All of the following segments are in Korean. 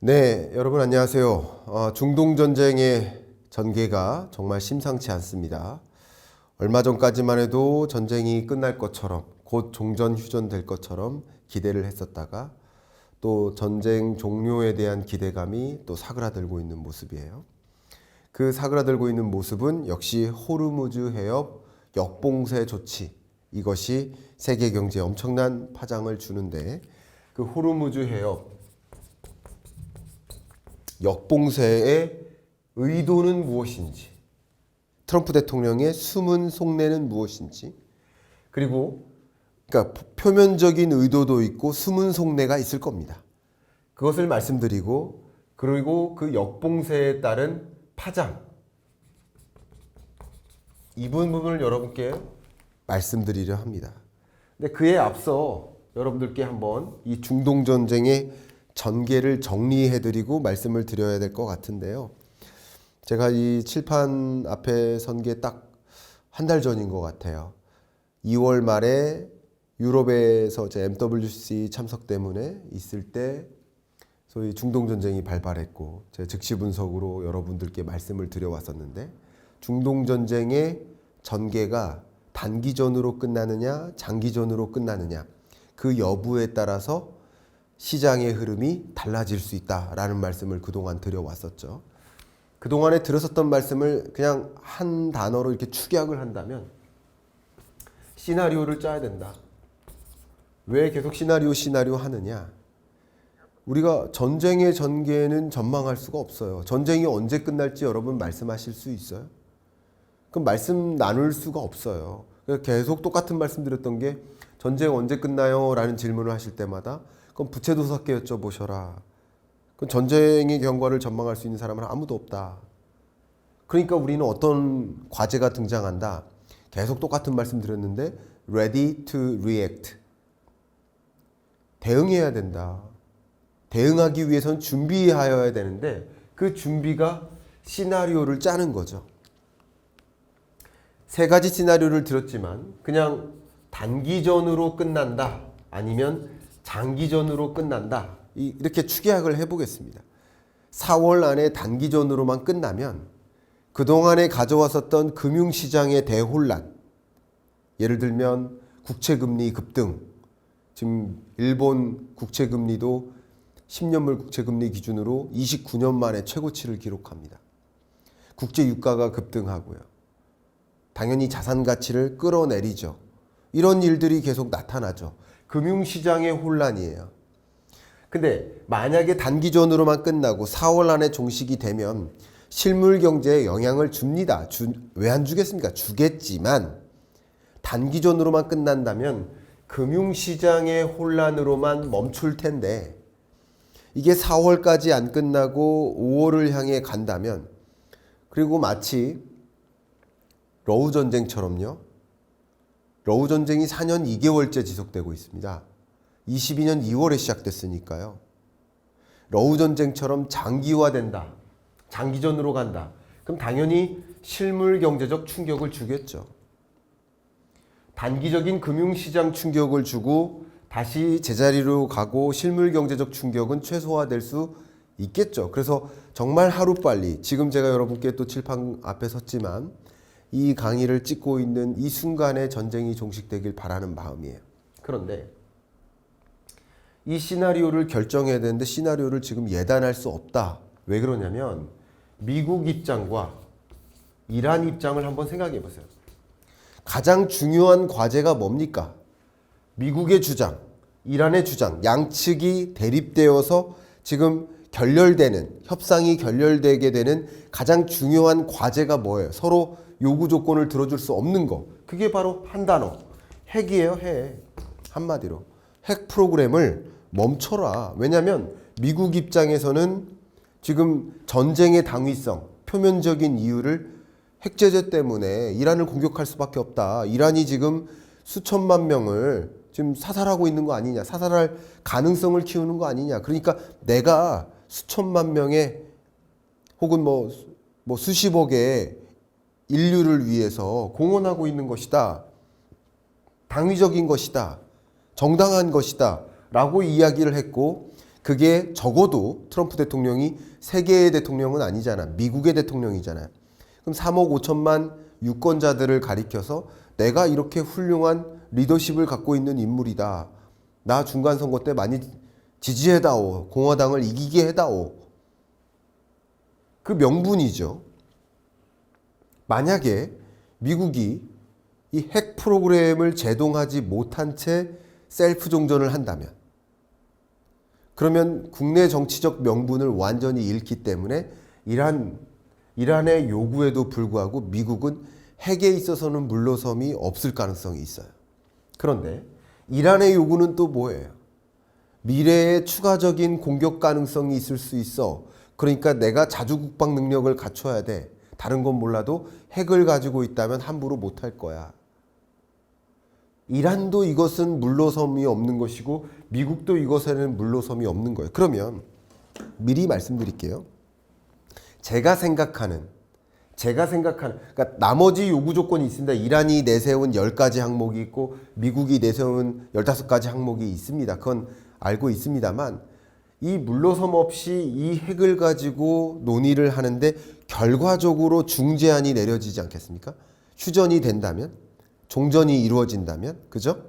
네, 여러분 안녕하세요. 중동 전쟁의 전개가 정말 심상치 않습니다. 얼마 전까지만 해도 전쟁이 끝날 것처럼 곧 종전 휴전될 것처럼 기대를 했었다가 또 전쟁 종료에 대한 기대감이 또 사그라들고 있는 모습이에요. 그 사그라들고 있는 모습은 역시 호르무즈 해협 역봉쇄 조치, 이것이 세계 경제에 엄청난 파장을 주는데, 그 호르무즈 해협 역봉쇄의 의도는 무엇인지, 트럼프 대통령의 숨은 속내는 무엇인지, 그리고 그러니까 표면적인 의도도 있고 숨은 속내가 있을 겁니다. 그것을 말씀드리고, 그리고 그 역봉쇄에 따른 파장, 이 부분을 여러분께 말씀드리려 합니다. 근데 그에 앞서 여러분들께 한번 이 중동 전쟁의 전개를 정리해드리고 말씀을 드려야 될 것 같은데요. 제가 이 칠판 앞에 선 게 딱 한 달 전인 것 같아요. 2월 말에 유럽에서 제 MWC 참석 때문에 있을 때 소위 중동 전쟁이 발발했고, 제 즉시 분석으로 여러분들께 말씀을 드려왔었는데, 중동 전쟁의 전개가 단기전으로 끝나느냐 장기전으로 끝나느냐, 그 여부에 따라서 시장의 흐름이 달라질 수 있다라는 말씀을 그동안 드려왔었죠. 그동안에 들었었던 말씀을 그냥 한 단어로 이렇게 축약을 한다면 시나리오를 짜야 된다. 왜 계속 시나리오 하느냐? 우리가 전쟁의 전개는 전망할 수가 없어요. 전쟁이 언제 끝날지 여러분 말씀하실 수 있어요? 그럼 말씀 나눌 수가 없어요. 계속 똑같은 말씀 드렸던 게, 전쟁 언제 끝나요? 라는 질문을 하실 때마다 그럼 부채도사께 여쭤보셔라. 그럼 전쟁의 경과를 전망할 수 있는 사람은 아무도 없다. 그러니까 우리는 어떤 과제가 등장한다. 계속 똑같은 말씀 드렸는데 ready to react. 대응해야 된다. 대응하기 위해서는 준비하여야 되는데, 그 준비가 시나리오를 짜는 거죠. 세 가지 시나리오를 들었지만 그냥 단기전으로 끝난다, 아니면 장기전으로 끝난다, 이렇게 축약을 해보겠습니다. 4월 안에 단기전으로만 끝나면 그동안에 가져왔었던 금융시장의 대혼란, 예를 들면 국채금리 급등, 지금 일본 국채금리도 10년물 국채금리 기준으로 29년 만에 최고치를 기록합니다. 국제유가가 급등하고요. 당연히 자산 가치를 끌어내리죠. 이런 일들이 계속 나타나죠. 금융시장의 혼란이에요. 근데 만약에 단기전으로만 끝나고 4월 안에 종식이 되면 실물 경제에 영향을 줍니다. 왜 안 주겠습니까? 주겠지만 단기전으로만 끝난다면 금융시장의 혼란으로만 멈출 텐데, 이게 4월까지 안 끝나고 5월을 향해 간다면, 그리고 마치 러우 전쟁처럼요. 러우 전쟁이 4년 2개월째 지속되고 있습니다. 22년 2월에 시작됐으니까요. 러우 전쟁처럼 장기화된다. 장기전으로 간다. 그럼 당연히 실물 경제적 충격을 주겠죠. 단기적인 금융시장 충격을 주고 다시 제자리로 가고 실물 경제적 충격은 최소화될 수 있겠죠. 그래서 정말 하루빨리, 지금 제가 여러분께 또 칠판 앞에 섰지만 이 강의를 찍고 있는 이 순간에 전쟁이 종식되길 바라는 마음이에요. 그런데 이 시나리오를 결정해야 되는데 시나리오를 지금 예단할 수 없다. 왜 그러냐면 미국 입장과 이란 입장을 한번 생각해 보세요. 가장 중요한 과제가 뭡니까? 미국의 주장, 이란의 주장, 양측이 대립되어서 지금 협상이 결렬되게 되는 가장 중요한 과제가 뭐예요? 서로 요구 조건을 들어줄 수 없는 거. 그게 바로 한 단어. 핵이에요, 핵. 한마디로. 핵 프로그램을 멈춰라. 왜냐하면 미국 입장에서는 지금 전쟁의 당위성, 표면적인 이유를 핵제재 때문에 이란을 공격할 수밖에 없다. 이란이 지금 수천만 명을 지금 사살하고 있는 거 아니냐. 사살할 가능성을 키우는 거 아니냐. 그러니까 내가 수천만 명의 혹은 뭐 수십억의 인류를 위해서 공헌하고 있는 것이다. 당위적인 것이다. 정당한 것이다. 라고 이야기를 했고, 그게 적어도 트럼프 대통령이 세계의 대통령은 아니잖아. 미국의 대통령이잖아요. 그럼 3억 5천만 유권자들을 가리켜서 내가 이렇게 훌륭한 리더십을 갖고 있는 인물이다. 나 중간선거 때 많이 지지해다오. 공화당을 이기게 해다오. 그 명분이죠. 만약에 미국이 이 핵 프로그램을 제동하지 못한 채 셀프 종전을 한다면, 그러면 국내 정치적 명분을 완전히 잃기 때문에 이란의 요구에도 불구하고 미국은 핵에 있어서는 물러섬이 없을 가능성이 있어요. 그런데 이란의 요구는 또 뭐예요? 미래에 추가적인 공격 가능성이 있을 수 있어. 그러니까 내가 자주국방 능력을 갖춰야 돼. 다른 건 몰라도 핵을 가지고 있다면 함부로 못할 거야. 이란도 이것은 물러섬이 없는 것이고 미국도 이것에는 물러섬이 없는 거예요. 그러면 미리 말씀드릴게요. 제가 생각하는 그러니까 나머지 요구 조건이 있습니다. 이란이 내세운 10가지 항목이 있고 미국이 내세운 15가지 항목이 있습니다. 그건 알고 있습니다만 이 물러섬 없이 이 핵을 가지고 논의를 하는데 결과적으로 중재안이 내려지지 않겠습니까? 휴전이 된다면, 종전이 이루어진다면, 그죠?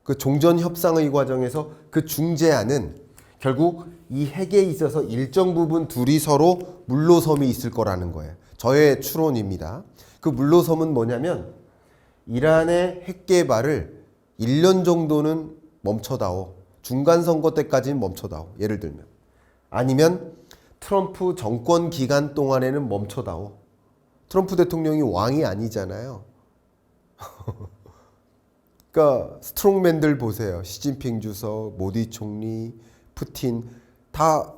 그 종전 협상의 과정에서 그 중재안은 결국 이 핵에 있어서 일정 부분 둘이 서로 물러섬이 있을 거라는 거예요. 저의 추론입니다. 그 물러섬은 뭐냐면 이란의 핵 개발을 1년 정도는 멈춰다오. 중간선거 때까지는 멈춰다오. 예를 들면. 아니면 트럼프 정권 기간 동안에는 멈춰다오. 트럼프 대통령이 왕이 아니잖아요. 그러니까 스트롱맨들 보세요. 시진핑 주석, 모디 총리, 푸틴 다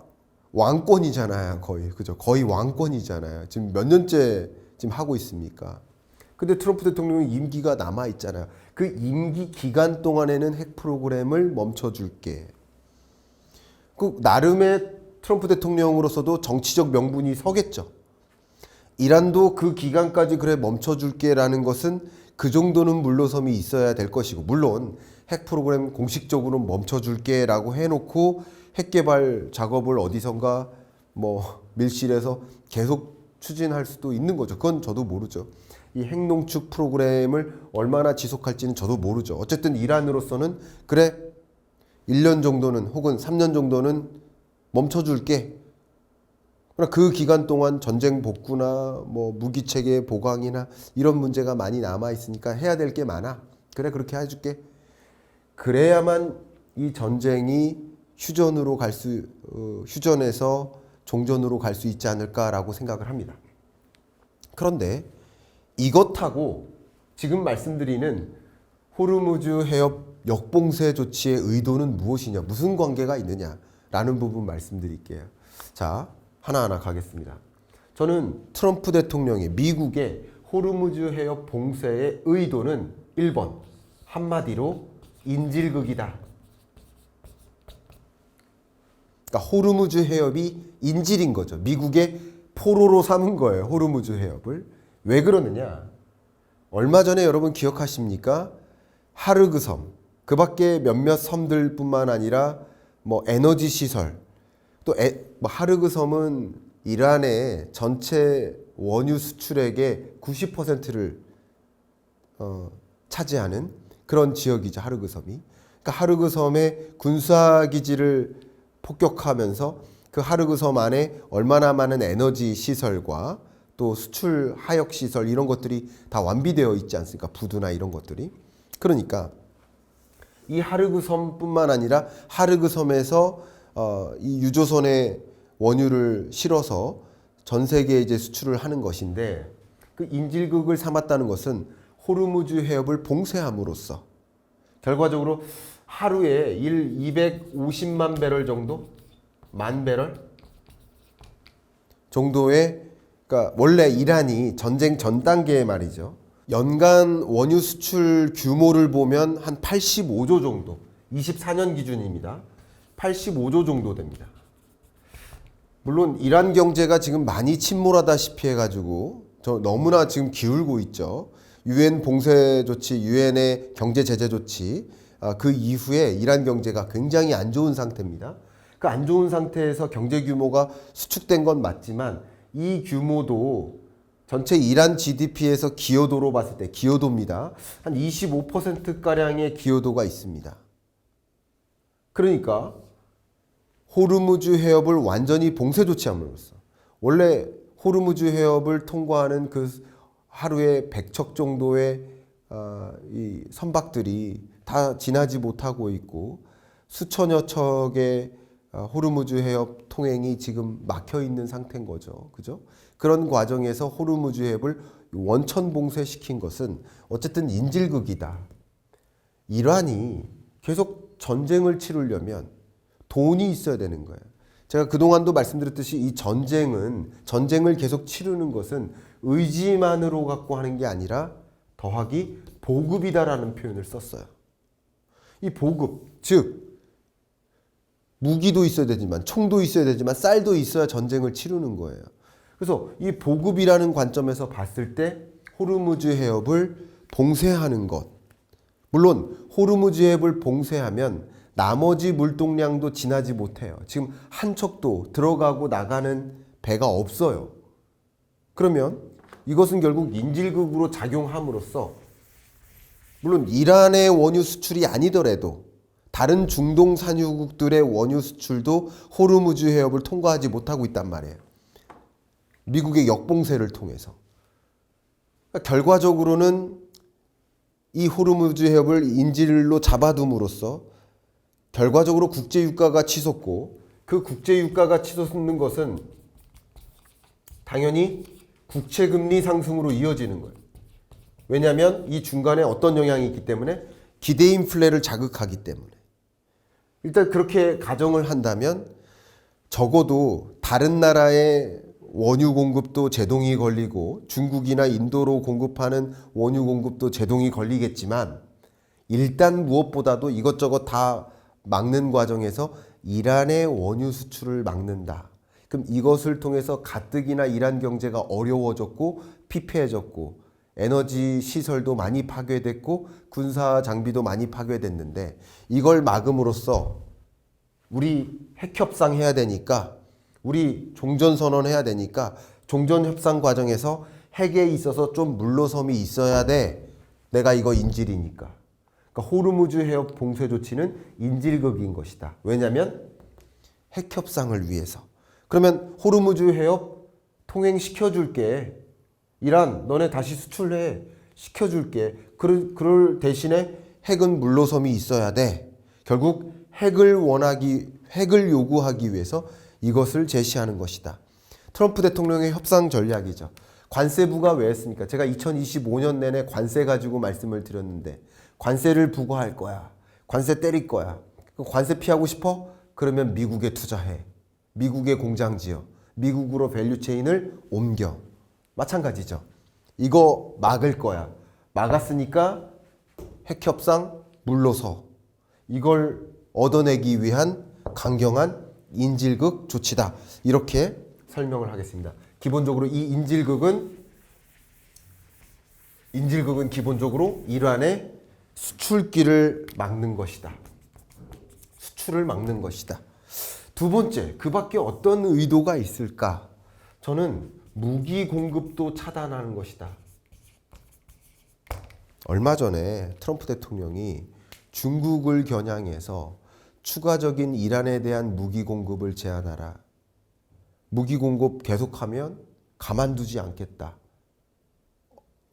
왕권이잖아요. 거의. 그죠? 거의 왕권이잖아요. 지금 몇 년째 지금 하고 있습니까? 근데 트럼프 대통령은 임기가 남아 있잖아요. 그 임기 기간 동안에는 핵 프로그램을 멈춰줄게. 그 나름의 트럼프 대통령으로서도 정치적 명분이 서겠죠. 이란도 그 기간까지 그래 멈춰줄게라는 것은 그 정도는 물러섬이 있어야 될 것이고, 물론 핵 프로그램 공식적으로 멈춰줄게라고 해놓고 핵 개발 작업을 어디선가 뭐 밀실에서 계속 추진할 수도 있는 거죠. 그건 저도 모르죠. 이 핵농축 프로그램을 얼마나 지속할지는 저도 모르죠. 어쨌든 이란으로서는 그래 1년 정도는 혹은 3년 정도는 멈춰줄게. 그러나 그 기간 동안 전쟁 복구나 뭐 무기 체계 보강이나 이런 문제가 많이 남아 있으니까 해야 될 게 많아. 그래 그렇게 해줄게. 그래야만 이 전쟁이 휴전에서 종전으로 갈 수 있지 않을까라고 생각을 합니다. 그런데 이것하고 지금 말씀드리는 호르무즈 해협 역봉쇄 조치의 의도는 무엇이냐, 무슨 관계가 있느냐라는 부분 말씀드릴게요. 자, 하나하나 가겠습니다. 저는 트럼프 대통령이 미국의 호르무즈 해협 봉쇄의 의도는 1번, 한마디로 인질극이다. 그러니까 호르무즈 해협이 인질인 거죠. 미국의 포로로 삼은 거예요. 호르무즈 해협을. 왜 그러느냐? 얼마 전에 여러분 기억하십니까? 하르그 섬, 그 밖에 몇몇 섬들뿐만 아니라 뭐 에너지 시설, 또 하르그 섬은 이란의 전체 원유 수출액의 90%를 차지하는 그런 지역이죠. 하르그 섬이. 그러니까 하르그 섬의 군사 기지를 폭격하면서 그 하르그 섬 안에 얼마나 많은 에너지 시설과 또 수출 하역 시설 이런 것들이 다 완비되어 있지 않습니까? 부두나 이런 것들이. 그러니까 이 하르그 섬뿐만 아니라 하르그 섬에서 이 유조선에 원유를 실어서 전 세계에 이제 수출을 하는 것인데, 그 인질극을 삼았다는 것은 호르무즈 해협을 봉쇄함으로써 결과적으로 하루에 250만 배럴 정도? 만 배럴? 정도의, 그러니까 원래 이란이 전쟁 전 단계에 말이죠. 연간 원유 수출 규모를 보면 한 85조 정도. 24년 기준입니다. 85조 정도 됩니다. 물론 이란 경제가 지금 많이 침몰하다시피 해가지고 너무나 지금 기울고 있죠. 유엔 봉쇄 조치, 유엔의 경제 제재 조치, 그 이후에 이란 경제가 굉장히 안 좋은 상태입니다. 그 안 좋은 상태에서 경제 규모가 수축된 건 맞지만 이 규모도 전체 이란 GDP에서 기여도로 봤을 때 기여도입니다. 한 25%가량의 기여도가 있습니다. 그러니까 호르무즈 해협을 완전히 봉쇄 조치함으로써 원래 호르무즈 해협을 통과하는 그 하루에 100척 정도의 이 선박들이 다 지나지 못하고 있고 수천여 척의 호르무즈 해협 통행이 지금 막혀 있는 상태인 거죠. 그죠? 그런 과정에서 호르무즈 해협을 원천 봉쇄시킨 것은 어쨌든 인질극이다. 이란이 계속 전쟁을 치르려면 돈이 있어야 되는 거예요. 제가 그동안도 말씀드렸듯이 이 전쟁을 계속 치르는 것은 의지만으로 갖고 하는 게 아니라 더하기 보급이다라는 표현을 썼어요. 이 보급, 즉 무기도 있어야 되지만 총도 있어야 되지만 쌀도 있어야 전쟁을 치르는 거예요. 그래서 이 보급이라는 관점에서 봤을 때 호르무즈 해협을 봉쇄하는 것. 물론 호르무즈 해협을 봉쇄하면 나머지 물동량도 지나지 못해요. 지금 한 척도 들어가고 나가는 배가 없어요. 그러면 이것은 결국 인질극으로 작용함으로써 물론 이란의 원유 수출이 아니더라도 다른 중동 산유국들의 원유 수출도 호르무즈 해협을 통과하지 못하고 있단 말이에요. 미국의 역봉쇄를 통해서. 그러니까 결과적으로는 이 호르무즈 해협을 인질로 잡아둠으로써 결과적으로 국제유가가 치솟고 그 국제유가가 치솟는 것은 당연히 국채금리 상승으로 이어지는 거예요. 왜냐하면 이 중간에 어떤 영향이 있기 때문에 기대인플레를 자극하기 때문에. 일단 그렇게 가정을 한다면 적어도 다른 나라의 원유 공급도 제동이 걸리고 중국이나 인도로 공급하는 원유 공급도 제동이 걸리겠지만 일단 무엇보다도 이것저것 다 막는 과정에서 이란의 원유 수출을 막는다. 그럼 이것을 통해서 가뜩이나 이란 경제가 어려워졌고 피폐해졌고 에너지 시설도 많이 파괴됐고 군사 장비도 많이 파괴됐는데 이걸 막음으로써 우리 핵협상 해야 되니까 우리 종전선언 해야 되니까 종전협상 과정에서 핵에 있어서 좀 물러섬이 있어야 돼. 내가 이거 인질이니까. 그러니까 호르무즈 해협 봉쇄 조치는 인질극인 것이다. 왜냐하면 핵협상을 위해서. 그러면 호르무즈 해협 통행시켜줄게. 이란 너네 다시 수출해. 시켜줄게. 그럴 대신에 핵은 물러섬이 있어야 돼. 결국 핵을 요구하기 위해서 이것을 제시하는 것이다. 트럼프 대통령의 협상 전략이죠. 관세부가 왜 했습니까? 제가 2025년 내내 관세 가지고 말씀을 드렸는데 관세를 부과할 거야. 관세 때릴 거야. 관세 피하고 싶어? 그러면 미국에 투자해. 미국에 공장 지어. 미국으로 밸류체인을 옮겨. 마찬가지죠. 이거 막을 거야. 막았으니까 핵협상 물러서. 이걸 얻어내기 위한 강경한 인질극 조치다. 이렇게 설명을 하겠습니다. 기본적으로 이 인질극은 기본적으로 이란의 수출길을 막는 것이다. 수출을 막는 것이다. 두 번째, 그 밖에 어떤 의도가 있을까? 저는 무기 공급도 차단하는 것이다. 얼마 전에 트럼프 대통령이 중국을 겨냥해서 추가적인 이란에 대한 무기 공급을 제한하라. 무기 공급 계속하면 가만두지 않겠다.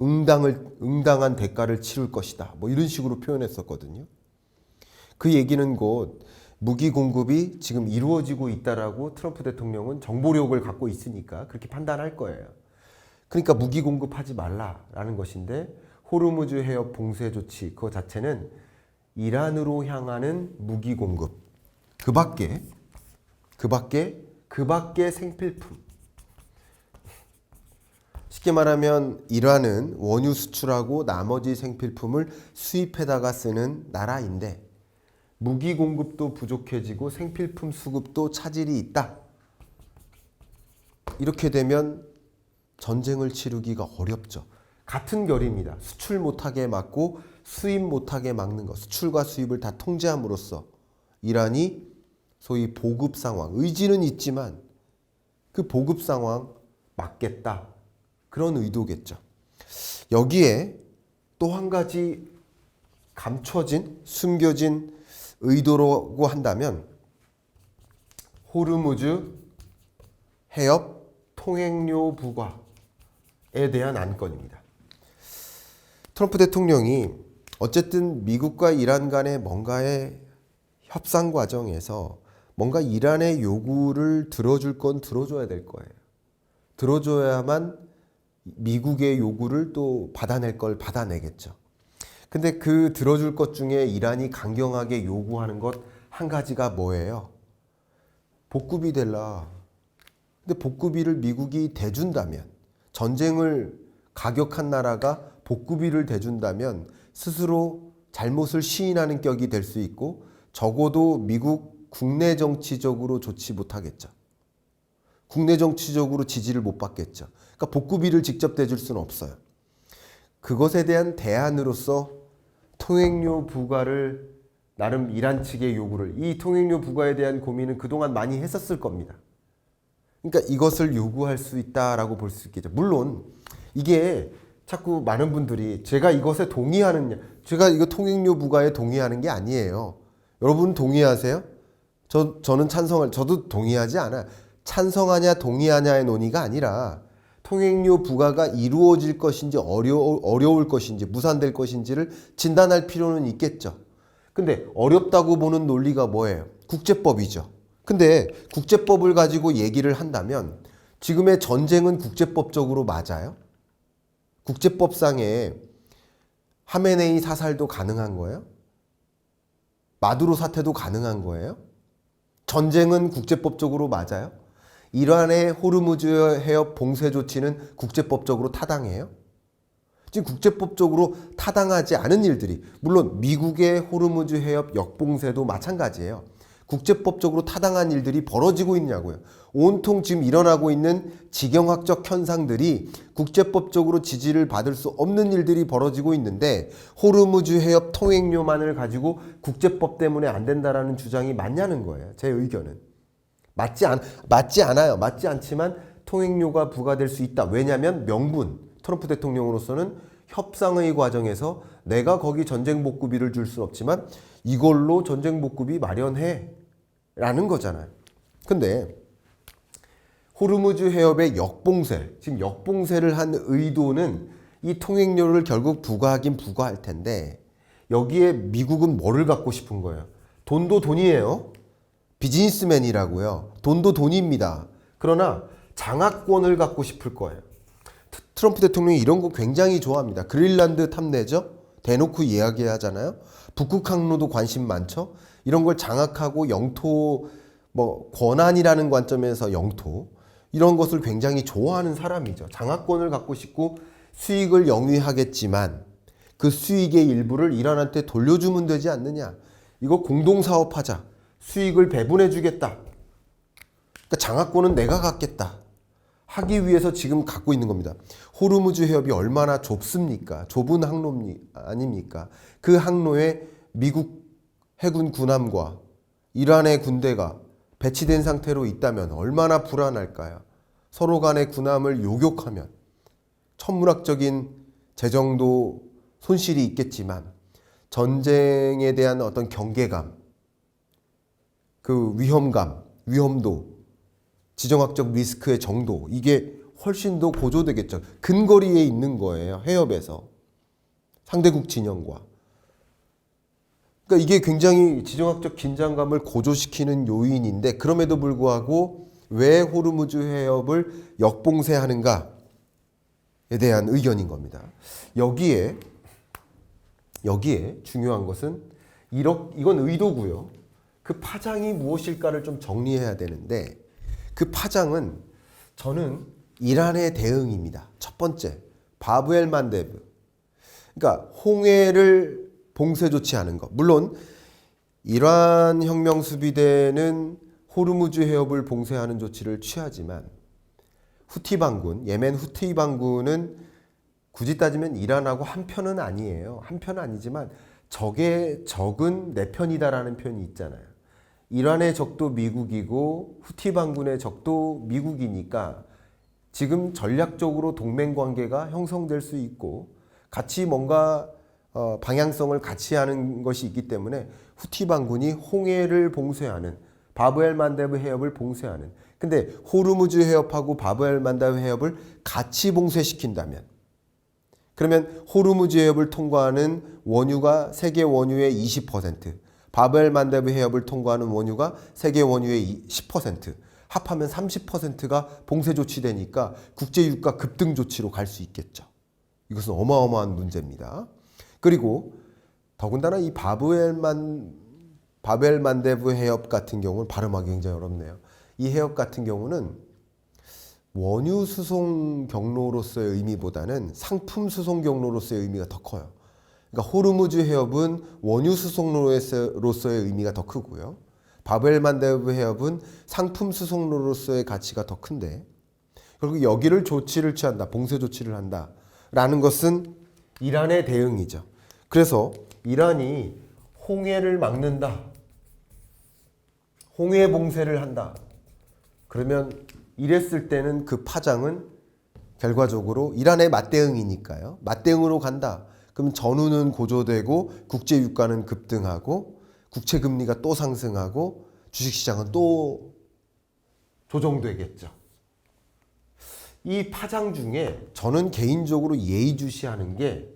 응당한 대가를 치를 것이다. 뭐 이런 식으로 표현했었거든요. 그 얘기는 곧 무기 공급이 지금 이루어지고 있다라고 트럼프 대통령은 정보력을 갖고 있으니까 그렇게 판단할 거예요. 그러니까 무기 공급하지 말라라는 것인데 호르무즈 해협 봉쇄 조치 그거 자체는 이란으로 향하는 무기 공급 그 밖에 생필품 쉽게 말하면 이란은 원유 수출하고 나머지 생필품을 수입해다가 쓰는 나라인데 무기 공급도 부족해지고 생필품 수급도 차질이 있다. 이렇게 되면 전쟁을 치르기가 어렵죠. 같은 결입니다. 수출 못하게 막고 수입 못하게 막는 것. 수출과 수입을 다 통제함으로써 이란이 소위 보급 상황, 의지는 있지만 그 보급 상황 막겠다. 그런 의도겠죠. 여기에 또 한 가지 감춰진, 숨겨진 의도라고 한다면 호르무즈 해협 통행료 부과에 대한 안건입니다. 트럼프 대통령이 어쨌든 미국과 이란 간의 뭔가의 협상 과정에서 뭔가 이란의 요구를 들어줄 건 들어줘야 될 거예요. 들어줘야만 미국의 요구를 또 받아낼 걸 받아내겠죠. 근데 그 들어줄 것 중에 이란이 강경하게 요구하는 것 한 가지가 뭐예요? 복구비 될라. 근데 복구비를 미국이 대준다면, 전쟁을 가격한 나라가 복구비를 대준다면 스스로 잘못을 시인하는 격이 될 수 있고 적어도 미국 국내 정치적으로 좋지 못하겠죠. 국내 정치적으로 지지를 못 받겠죠. 그러니까 복구비를 직접 대줄 수는 없어요. 그것에 대한 대안으로서 통행료 부과를 나름 이란 측의 요구를, 이 통행료 부과에 대한 고민은 그동안 많이 했었을 겁니다. 그러니까 이것을 요구할 수 있다라고 볼 수 있겠죠. 물론 이게 자꾸 많은 분들이 제가 이것에 동의하느냐, 제가 이거 통행료 부과에 동의하는 게 아니에요. 여러분 동의하세요? 저는 저도 동의하지 않아요. 찬성하냐 동의하냐의 논의가 아니라 통행료 부과가 이루어질 것인지 어려울 것인지 무산될 것인지를 진단할 필요는 있겠죠. 근데 어렵다고 보는 논리가 뭐예요? 국제법이죠. 근데 국제법을 가지고 얘기를 한다면 지금의 전쟁은 국제법적으로 맞아요? 국제법상에 하메네이 사살도 가능한 거예요? 마두로 사태도 가능한 거예요? 전쟁은 국제법적으로 맞아요? 이란의 호르무즈 해협 봉쇄 조치는 국제법적으로 타당해요? 지금 국제법적으로 타당하지 않은 일들이, 물론 미국의 호르무즈 해협 역봉쇄도 마찬가지예요. 국제법적으로 타당한 일들이 벌어지고 있냐고요. 온통 지금 일어나고 있는 지경학적 현상들이 국제법적으로 지지를 받을 수 없는 일들이 벌어지고 있는데 호르무즈 해협 통행료만을 가지고 국제법 때문에 안 된다라는 주장이 맞냐는 거예요. 제 의견은. 맞지 않아요. 맞지 않지만 통행료가 부과될 수 있다. 왜냐하면 트럼프 대통령으로서는 협상의 과정에서 내가 거기 전쟁 복구비를 줄 수는 없지만 이걸로 전쟁 복구비 마련해 라는 거잖아요. 근데 호르무즈 해협의 역봉쇄, 지금 역봉쇄를 한 의도는 이 통행료를 결국 부과하긴 부과할 텐데 여기에 미국은 뭐를 갖고 싶은 거예요? 돈도 돈이에요. 비즈니스맨이라고요. 돈도 돈입니다. 그러나 장악권을 갖고 싶을 거예요. 트럼프 대통령이 이런 거 굉장히 좋아합니다. 그린란드 탐내죠? 대놓고 이야기하잖아요. 북극 항로도 관심 많죠? 이런 걸 장악하고 영토, 권한이라는 관점에서 영토, 이런 것을 굉장히 좋아하는 사람이죠. 장악권을 갖고 싶고 수익을 영위하겠지만 그 수익의 일부를 이란한테 돌려주면 되지 않느냐. 이거 공동사업하자. 수익을 배분해 주겠다. 그러니까 장악권은 내가 갖겠다. 하기 위해서 지금 갖고 있는 겁니다. 호르무즈 해협이 얼마나 좁습니까? 좁은 항로 아닙니까? 그 항로에 미국 해군 군함과 이란의 군대가 배치된 상태로 있다면 얼마나 불안할까요? 서로 간의 군함을 요격하면 천문학적인 재정도 손실이 있겠지만 전쟁에 대한 어떤 경계감, 그 위험도, 지정학적 리스크의 정도, 이게 훨씬 더 고조되겠죠. 근거리에 있는 거예요. 해협에서. 상대국 진영과. 그러니까 이게 굉장히 지정학적 긴장감을 고조시키는 요인인데 그럼에도 불구하고 왜 호르무즈 해협을 역봉쇄하는가에 대한 의견인 겁니다. 여기에 중요한 것은 이건 의도고요. 그 파장이 무엇일까를 좀 정리해야 되는데 그 파장은 저는 이란의 대응입니다. 첫 번째, 바브엘 만데브. 그러니까 홍해를 봉쇄 조치하는 것. 물론 이란 혁명수비대는 호르무즈 해협을 봉쇄하는 조치를 취하지만 후티 반군, 예멘 후티 반군은 굳이 따지면 이란하고 한편은 아니에요. 한편은 아니지만 적은 내 편이다라는 표현이 있잖아요. 이란의 적도 미국이고 후티 반군의 적도 미국이니까 지금 전략적으로 동맹 관계가 형성될 수 있고 같이 뭔가 방향성을 같이 하는 것이 있기 때문에 후티 반군이 홍해를 봉쇄하는 바브엘만데브 해협을 봉쇄하는 근데 호르무즈 해협하고 바브엘만데브 해협을 같이 봉쇄시킨다면 그러면 호르무즈 해협을 통과하는 원유가 세계 원유의 20%, 바브엘만데브 해협을 통과하는 원유가 세계 원유의 10%, 합하면 30%가 봉쇄 조치되니까 국제 유가 급등 조치로 갈 수 있겠죠. 이것은 어마어마한 문제입니다. 그리고 더군다나 이 바브엘만데브 해협 같은 경우는 발음하기 굉장히 어렵네요. 이 해협 같은 경우는 원유 수송 경로로서의 의미보다는 상품 수송 경로로서의 의미가 더 커요. 그러니까 호르무즈 해협은 원유 수송로로서의 의미가 더 크고요. 바브엘만데브 해협은 상품 수송로로서의 가치가 더 큰데 결국 여기를 조치를 취한다. 봉쇄 조치를 한다라는 것은 이란의 대응이죠. 그래서 이란이 홍해를 막는다. 홍해 봉쇄를 한다. 그러면 이랬을 때는 그 파장은 결과적으로 이란의 맞대응이니까요. 맞대응으로 간다. 그럼 전후는 고조되고 국제 유가는 급등하고 국채 금리가 또 상승하고 주식시장은 또 조정되겠죠. 이 파장 중에 저는 개인적으로 예의주시하는 게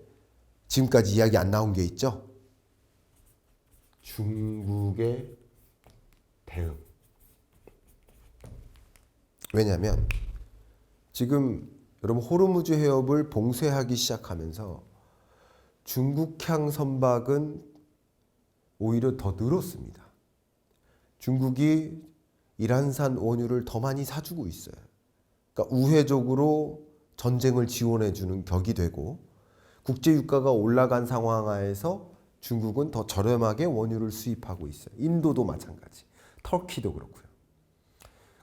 지금까지 이야기 안 나온 게 있죠. 중국의 대응. 왜냐하면 지금 여러분 호르무즈 해협을 봉쇄하기 시작하면서 중국향 선박은 오히려 더 늘었습니다. 중국이 이란산 원유를 더 많이 사주고 있어요. 그러니까 우회적으로 전쟁을 지원해주는 격이 되고 국제유가가 올라간 상황 하에서 중국은 더 저렴하게 원유를 수입하고 있어요. 인도도 마찬가지. 터키도 그렇고요.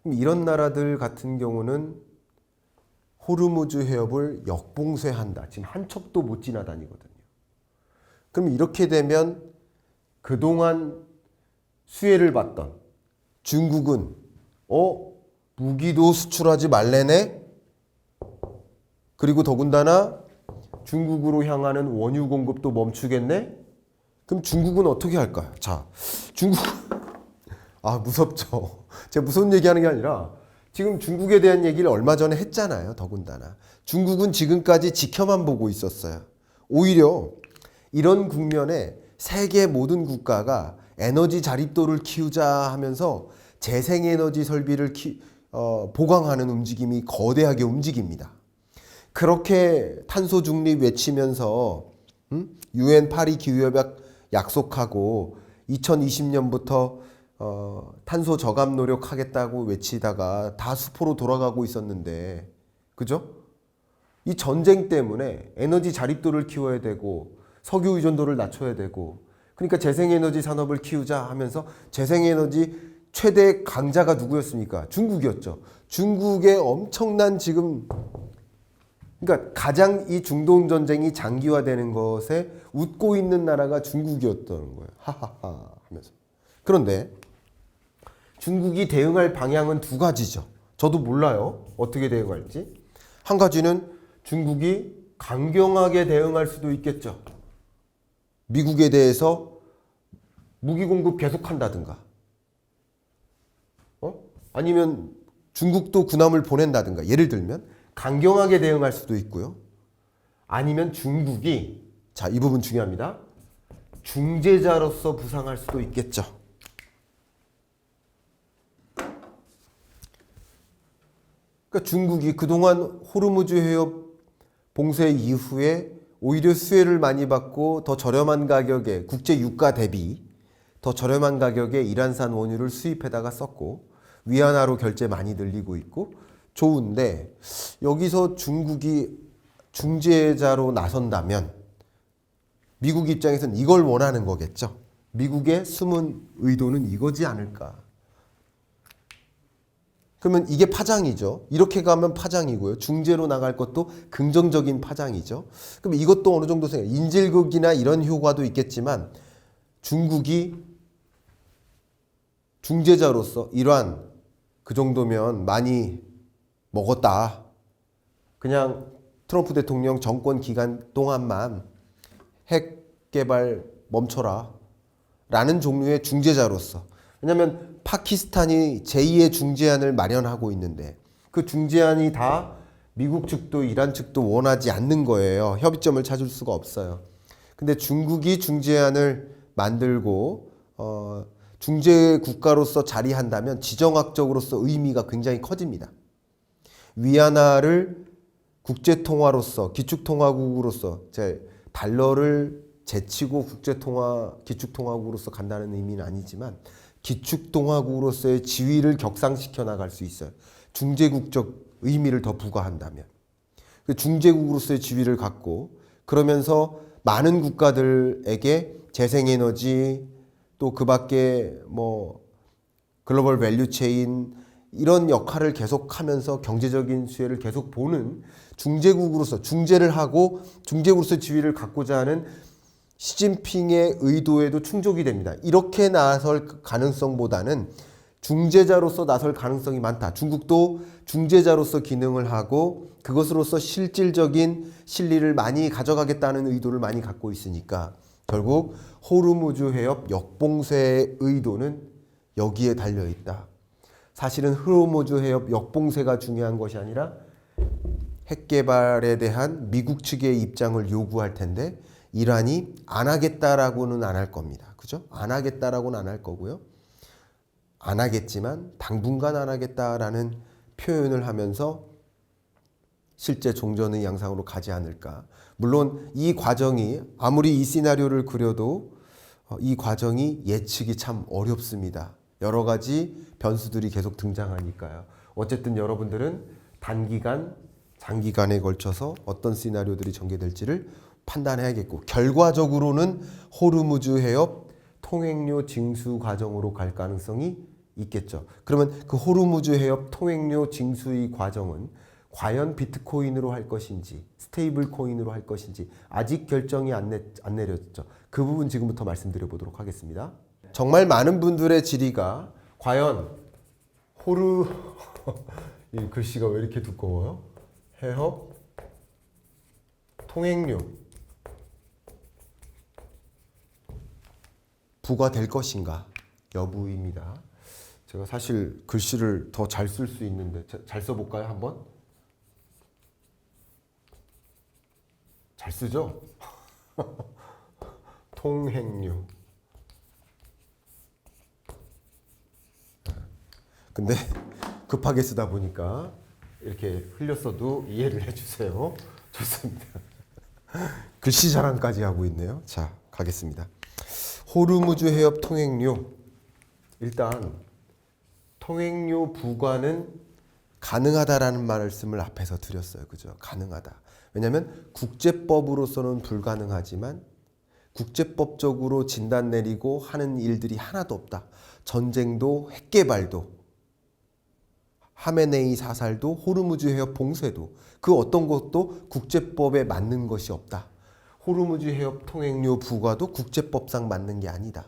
그럼 이런 나라들 같은 경우는 호르무즈 해협을 역봉쇄한다. 지금 한 척도 못 지나다니거든요. 그럼 이렇게 되면 그동안 수혜를 받던 중국은 무기도 수출하지 말래네. 그리고 더군다나 중국으로 향하는 원유 공급도 멈추겠네. 그럼 중국은 어떻게 할까요? 자, 중국 무섭죠. 제가 무서운 얘기하는 게 아니라 지금 중국에 대한 얘기를 얼마 전에 했잖아요. 더군다나 중국은 지금까지 지켜만 보고 있었어요. 오히려 이런 국면에 세계 모든 국가가 에너지 자립도를 키우자 하면서 재생에너지 설비를 보강하는 움직임이 거대하게 움직입니다. 그렇게 탄소 중립 외치면서 UN 파리 기후협약 약속하고 2020년부터 탄소 저감 노력하겠다고 외치다가 다 수포로 돌아가고 있었는데, 그죠? 이 전쟁 때문에 에너지 자립도를 키워야 되고 석유 의존도를 낮춰야 되고, 그러니까 재생에너지 산업을 키우자 하면서 재생에너지 최대 강자가 누구였습니까? 중국이었죠. 중국의 엄청난 지금 그러니까 가장 이 중동 전쟁이 장기화되는 것에 웃고 있는 나라가 중국이었던 거예요. 하하하 하면서. 그런데 중국이 대응할 방향은 두 가지죠. 저도 몰라요. 어떻게 대응할지. 한 가지는 중국이 강경하게 대응할 수도 있겠죠. 미국에 대해서 무기 공급 계속한다든가. 아니면 중국도 군함을 보낸다든가. 예를 들면 강경하게 대응할 수도 있고요. 아니면 중국이, 자, 이 부분 중요합니다. 중재자로서 부상할 수도 있겠죠. 그러니까 중국이 그동안 호르무즈 해협 봉쇄 이후에 오히려 수혜를 많이 받고 더 저렴한 가격에 국제 유가 대비 더 저렴한 가격에 이란산 원유를 수입해다가 썼고 위안화로 결제 많이 늘리고 있고 좋은데, 여기서 중국이 중재자로 나선다면 미국 입장에서는 이걸 원하는 거겠죠. 미국의 숨은 의도는 이거지 않을까. 그러면 이게 파장이죠. 이렇게 가면 파장이고요. 중재로 나갈 것도 긍정적인 파장이죠. 그럼 이것도 어느 정도 인질극이나 이런 효과도 있겠지만 중국이 중재자로서 이러한 그 정도면 많이 먹었다. 그냥 트럼프 대통령 정권 기간 동안만 핵 개발 멈춰라 라는 종류의 중재자로서, 왜냐하면 파키스탄이 제2의 중재안을 마련하고 있는데 그 중재안이 다 미국 측도 이란 측도 원하지 않는 거예요. 협의점을 찾을 수가 없어요. 근데 중국이 중재안을 만들고 중재 국가로서 자리한다면 지정학적으로서 의미가 굉장히 커집니다. 위안화를 국제통화로서, 기축통화국으로서 달러를 제치고 기축통화국으로서 간다는 의미는 아니지만 기축통화국으로서의 지위를 격상시켜 나갈 수 있어요. 중재국적 의미를 더 부과한다면. 그 중재국으로서의 지위를 갖고 그러면서 많은 국가들에게 재생에너지 또 그 밖에 뭐 글로벌 밸류체인 이런 역할을 계속하면서 경제적인 수혜를 계속 보는 중재국으로서 중재를 하고 중재국으로서 지위를 갖고자 하는 시진핑의 의도에도 충족이 됩니다. 이렇게 나설 가능성보다는 중재자로서 나설 가능성이 많다. 중국도 중재자로서 기능을 하고 그것으로서 실질적인 실리를 많이 가져가겠다는 의도를 많이 갖고 있으니까 결국 호르무즈 해협 역봉쇄의 의도는 여기에 달려있다. 사실은 호르무즈 해협 역봉쇄가 중요한 것이 아니라 핵 개발에 대한 미국 측의 입장을 요구할 텐데 이란이 안 하겠다라고는 안 할 겁니다. 그죠? 안 하겠다라고는 안 할 거고요. 안 하겠지만 당분간 안 하겠다라는 표현을 하면서 실제 종전의 양상으로 가지 않을까. 물론 이 과정이 아무리 이 시나리오를 그려도 이 과정이 예측이 참 어렵습니다. 여러 가지 변수들이 계속 등장하니까요. 어쨌든 여러분들은 단기간, 장기간에 걸쳐서 어떤 시나리오들이 전개될지를 판단해야겠고 결과적으로는 호르무즈 해협 통행료 징수 과정으로 갈 가능성이 있겠죠. 그러면 그 호르무즈 해협 통행료 징수의 과정은 과연 비트코인으로 할 것인지 스테이블 코인으로 할 것인지 아직 결정이 안 내렸죠. 그 부분 지금부터 말씀드려 보도록 하겠습니다. 정말 많은 분들의 질의가 과연 이 글씨가 왜 이렇게 두꺼워요? 해협 통행료 부과될 것인가 여부입니다. 제가 사실 글씨를 더 잘 쓸 수 있는데 잘 써볼까요? 한번? 잘 쓰죠? 통행료. 근데 급하게 쓰다 보니까 이렇게 흘렸어도 이해를 해주세요. 좋습니다. 글씨 자랑까지 하고 있네요. 자, 가겠습니다. 호르무즈 해협 통행료. 일단 통행료 부과는 가능하다라는 말씀을 앞에서 드렸어요. 그죠? 가능하다. 왜냐하면 국제법으로서는 불가능하지만 국제법적으로 진단 내리고 하는 일들이 하나도 없다. 전쟁도 핵개발도 하메네이 사살도 호르무즈 해협 봉쇄도 그 어떤 것도 국제법에 맞는 것이 없다. 호르무즈 해협 통행료 부과도 국제법상 맞는 게 아니다.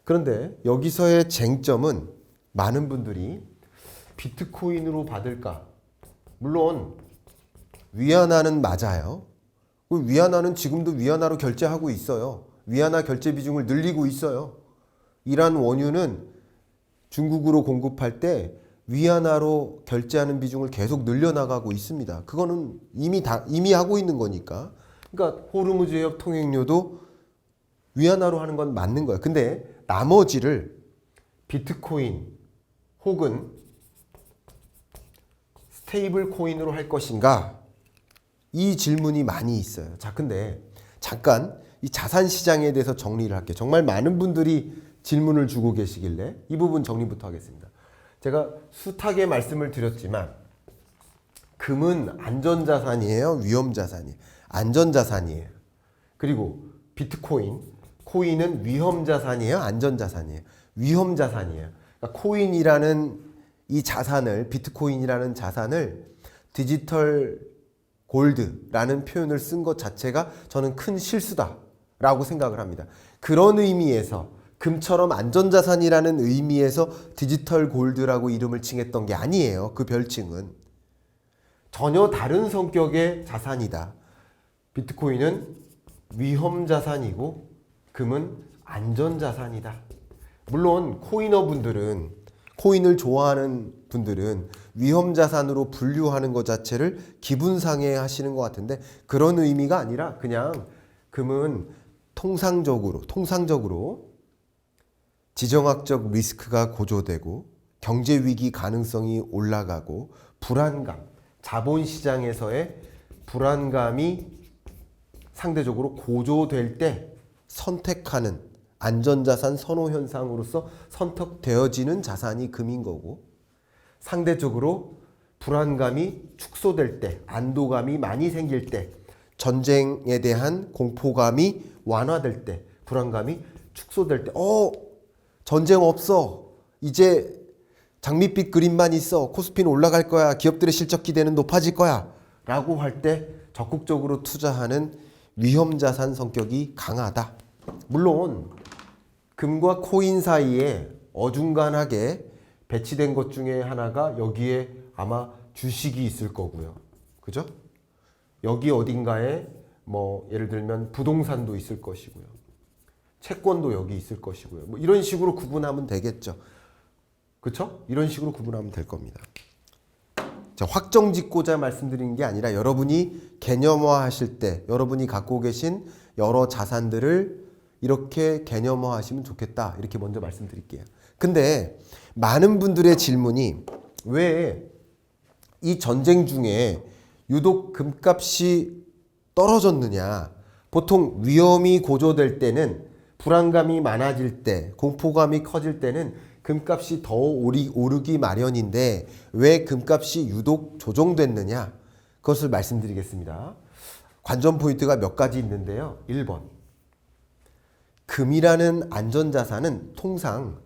그런데 여기서의 쟁점은 많은 분들이 비트코인으로 받을까? 물론 위안화는 맞아요. 위안화는 지금도 위안화로 결제하고 있어요. 위안화 결제 비중을 늘리고 있어요. 이란 원유는 중국으로 공급할 때 위안화로 결제하는 비중을 계속 늘려나가고 있습니다. 그거는 이미 하고 있는 거니까. 그러니까 호르무즈 해협 통행료도 위안화로 하는 건 맞는 거예요. 근데 나머지를 비트코인 혹은 스테이블 코인으로 할 것인가? 이 질문이 많이 있어요. 자, 근데 잠깐 이 자산 시장에 대해서 정리를 할게요. 정말 많은 분들이 질문을 주고 계시길래 이 부분 정리부터 하겠습니다. 제가 숱하게 말씀을 드렸지만 금은 안전자산이에요? 위험자산이에요? 안전자산이에요. 그리고 비트코인, 코인은 위험자산이에요? 안전자산이에요? 위험자산이에요. 그러니까 코인이라는 이 자산을, 비트코인이라는 자산을 디지털 골드라는 표현을 쓴 것 자체가 저는 큰 실수다라고 생각을 합니다. 그런 의미에서 금처럼 안전자산이라는 의미에서 디지털 골드라고 이름을 칭했던 게 아니에요. 그 별칭은. 전혀 다른 성격의 자산이다. 비트코인은 위험자산이고 금은 안전자산이다. 물론 코이너분들은, 코인을 좋아하는 분들은 위험자산으로 분류하는 것 자체를 기분상해 하시는 것 같은데 그런 의미가 아니라 그냥 금은 통상적으로 지정학적 리스크가 고조되고 경제위기 가능성이 올라가고 불안감, 자본시장에서의 불안감이 상대적으로 고조될 때 선택하는 안전자산 선호 현상으로서 선택되어지는 자산이 금인 거고, 상대적으로 불안감이 축소될 때, 안도감이 많이 생길 때, 전쟁에 대한 공포감이 완화될 때, 불안감이 축소될 때, 전쟁 없어, 이제 장밋빛 그림만 있어, 코스피는 올라갈 거야, 기업들의 실적 기대는 높아질 거야 라고 할 때 적극적으로 투자하는 위험자산 성격이 강하다. 물론 금과 코인 사이에 어중간하게 배치된 것 중에 하나가 여기에 아마 주식이 있을 거고요. 그죠? 여기 어딘가에 뭐 예를 들면 부동산도 있을 것이고요. 채권도 여기 있을 것이고요. 뭐 이런 식으로 구분하면 되겠죠. 그렇죠? 이런 식으로 구분하면 될 겁니다. 자, 확정 짓고자 말씀드리는 게 아니라 여러분이 개념화하실 때 여러분이 갖고 계신 여러 자산들을 이렇게 개념화하시면 좋겠다. 이렇게 먼저 말씀드릴게요. 근데 많은 분들의 질문이 왜 이 전쟁 중에 유독 금값이 떨어졌느냐. 보통 위험이 고조될 때는, 불안감이 많아질 때, 공포감이 커질 때는 금값이 더 오르기 마련인데 왜 금값이 유독 조정됐느냐. 그것을 말씀드리겠습니다. 관전 포인트가 몇 가지 있는데요. 1번. 금이라는 안전자산은 통상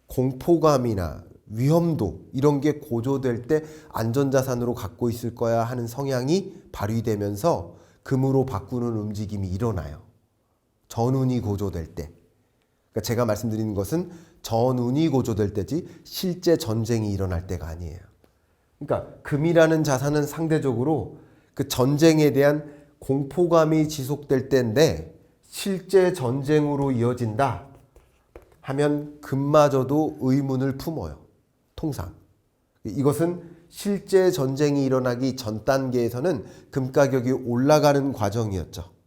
공포감이나 위험도 이런 게 고조될 때 안전자산으로 갖고 있을 거야 하는 성향이 발휘되면서 금으로 바꾸는 움직임이 일어나요. 전운이 고조될 때. 그러니까 제가 말씀드리는 것은 전운이 고조될 때지 실제 전쟁이 일어날 때가 아니에요. 그러니까 금이라는 자산은 상대적으로 그 전쟁에 대한 공포감이 지속될 때인데 실제 전쟁으로 이어진다 하면 금마저도 의문을 품어요. 통상. 이것은 실제 전쟁이 일어나기 전 단계에서는 금 가격이 올라가는 과정이었죠.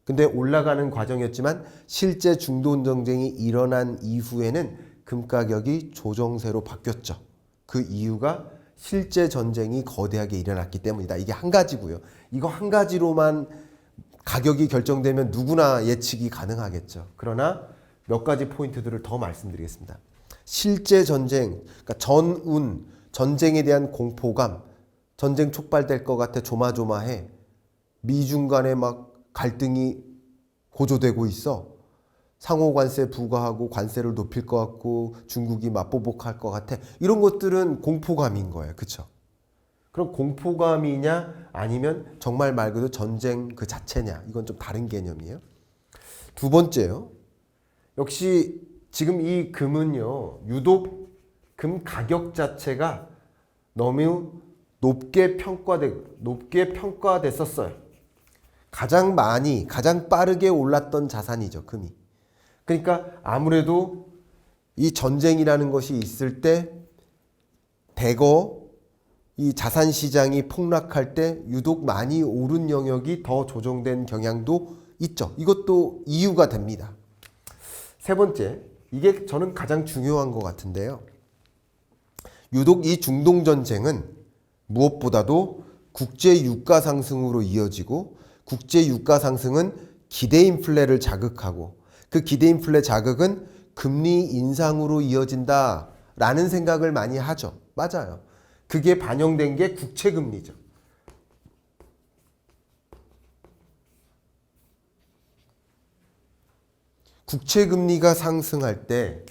근데 올라가는 과정이었지만 실제 중동 전쟁이 일어난 이후에는 금 가격이 조정세로 바뀌었죠. 그 이유가 실제 전쟁이 거대하게 일어났기 때문이다. 이게 한 가지고요. 이거 한 가지로만 가격이 결정되면 누구나 예측이 가능하겠죠. 그러나 몇 가지 포인트들을 더 말씀드리겠습니다. 실제 전쟁, 그러니까 전운, 전쟁에 대한 공포감, 전쟁 촉발될 것 같아 조마조마해. 미중 간에 막 갈등이 고조되고 있어. 상호 관세 부과하고 관세를 높일 것 같고 중국이 맞보복할 것 같아. 이런 것들은 공포감인 거예요. 그렇죠? 그럼 공포감이냐 아니면 정말 말 그대로 전쟁 그 자체냐. 이건 좀 다른 개념이에요. 두 번째요. 역시 지금 이 금은요. 유독 금 가격 자체가 너무 높게 평가됐었어요. 가장 많이, 가장 빠르게 올랐던 자산이죠. 금이. 그러니까 아무래도 이 전쟁이라는 것이 있을 때 대거 이 자산 시장이 폭락할 때 유독 많이 오른 영역이 더 조정된 경향도 있죠. 이것도 이유가 됩니다. 세 번째, 이게 저는 가장 중요한 것 같은데요. 유독 이 중동 전쟁은 무엇보다도 국제 유가 상승으로 이어지고 국제 유가 상승은 기대 인플레를 자극하고 그 기대 인플레 자극은 금리 인상으로 이어진다라는 생각을 많이 하죠. 맞아요. 그게 반영된 게 국채 금리죠. 국채 금리가 상승할 때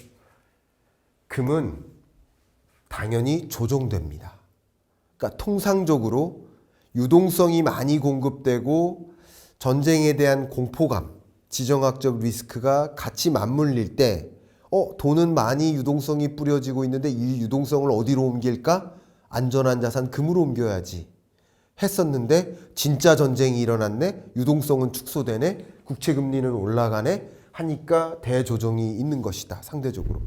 금은 당연히 조정됩니다. 그러니까 통상적으로 유동성이 많이 공급되고 전쟁에 대한 공포감, 지정학적 리스크가 같이 맞물릴 때 돈은 많이 유동성이 뿌려지고 있는데 이 유동성을 어디로 옮길까? 안전한 자산 금으로 옮겨야지 했었는데 진짜 전쟁이 일어났네. 유동성은 축소되네. 국채금리는 올라가네. 하니까 대조정이 있는 것이다. 상대적으로.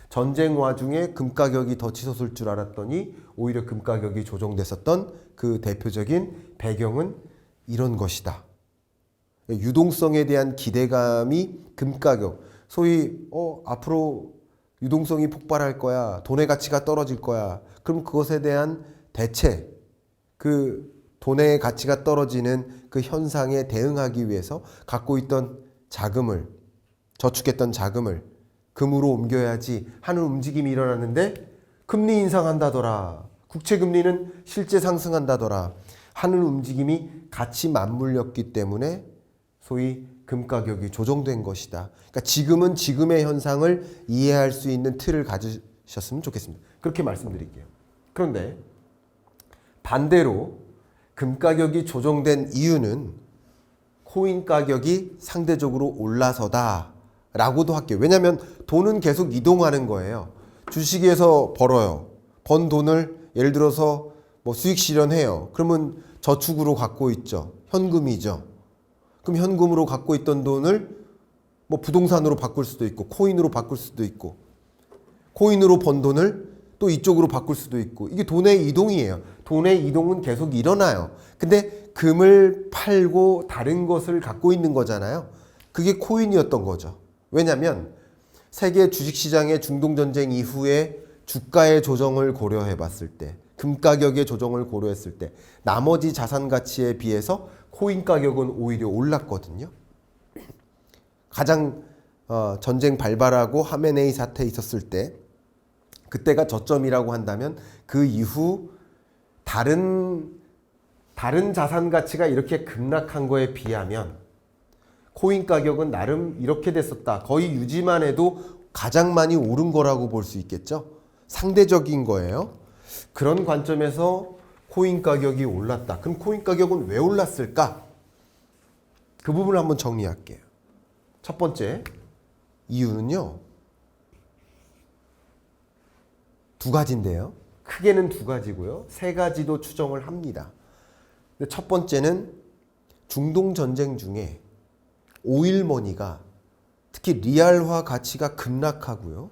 전쟁 와중에 금 가격이 더 치솟을 줄 알았더니 오히려 금 가격이 조정됐었던 그 대표적인 배경은 이런 것이다. 유동성에 대한 기대감이 금 가격, 소위 앞으로 유동성이 폭발할 거야, 돈의 가치가 떨어질 거야. 그럼 그것에 대한 대체, 그 돈의 가치가 떨어지는 그 현상에 대응하기 위해서 갖고 있던 자금을, 저축했던 자금을 금으로 옮겨야지 하는 움직임이 일어났는데 금리 인상한다더라, 국채금리는 실제 상승한다더라 하는 움직임이 같이 맞물렸기 때문에 소위 금 가격이 조정된 것이다. 그러니까 지금은 지금의 현상을 이해할 수 있는 틀을 가지셨으면 좋겠습니다. 그렇게 말씀드릴게요. 그런데 반대로 금 가격이 조정된 이유는 코인 가격이 상대적으로 올라서다 라고도 할게요. 왜냐하면 돈은 계속 이동하는 거예요. 주식에서 벌어요. 번 돈을 예를 들어서 뭐 수익 실현해요. 그러면 저축으로 갖고 있죠. 현금이죠. 그럼 현금으로 갖고 있던 돈을 뭐 부동산으로 바꿀 수도 있고 코인으로 바꿀 수도 있고 코인으로 번 돈을 또 이쪽으로 바꿀 수도 있고 이게 돈의 이동이에요. 돈의 이동은 계속 일어나요. 근데 금을 팔고 다른 것을 갖고 있는 거잖아요. 그게 코인이었던 거죠. 왜냐하면 세계 주식시장의 중동전쟁 이후에 주가의 조정을 고려해 봤을 때 금 가격의 조정을 고려했을 때 나머지 자산 가치에 비해서 코인 가격은 오히려 올랐거든요. 가장 전쟁 발발하고 하메네이 사태 있었을 때 그때가 저점이라고 한다면 그 이후 다른 자산 가치가 이렇게 급락한 거에 비하면 코인 가격은 나름 이렇게 됐었다. 거의 유지만 해도 가장 많이 오른 거라고 볼 수 있겠죠. 상대적인 거예요. 그런 관점에서 코인 가격이 올랐다. 그럼 코인 가격은 왜 올랐을까? 그 부분을 한번 정리할게요. 첫 번째 이유는요. 두 가지인데요. 크게는 두 가지고요. 세 가지도 추정을 합니다. 근데 첫 번째는 중동 전쟁 중에 오일 머니가 특히 리알화 가치가 급락하고요.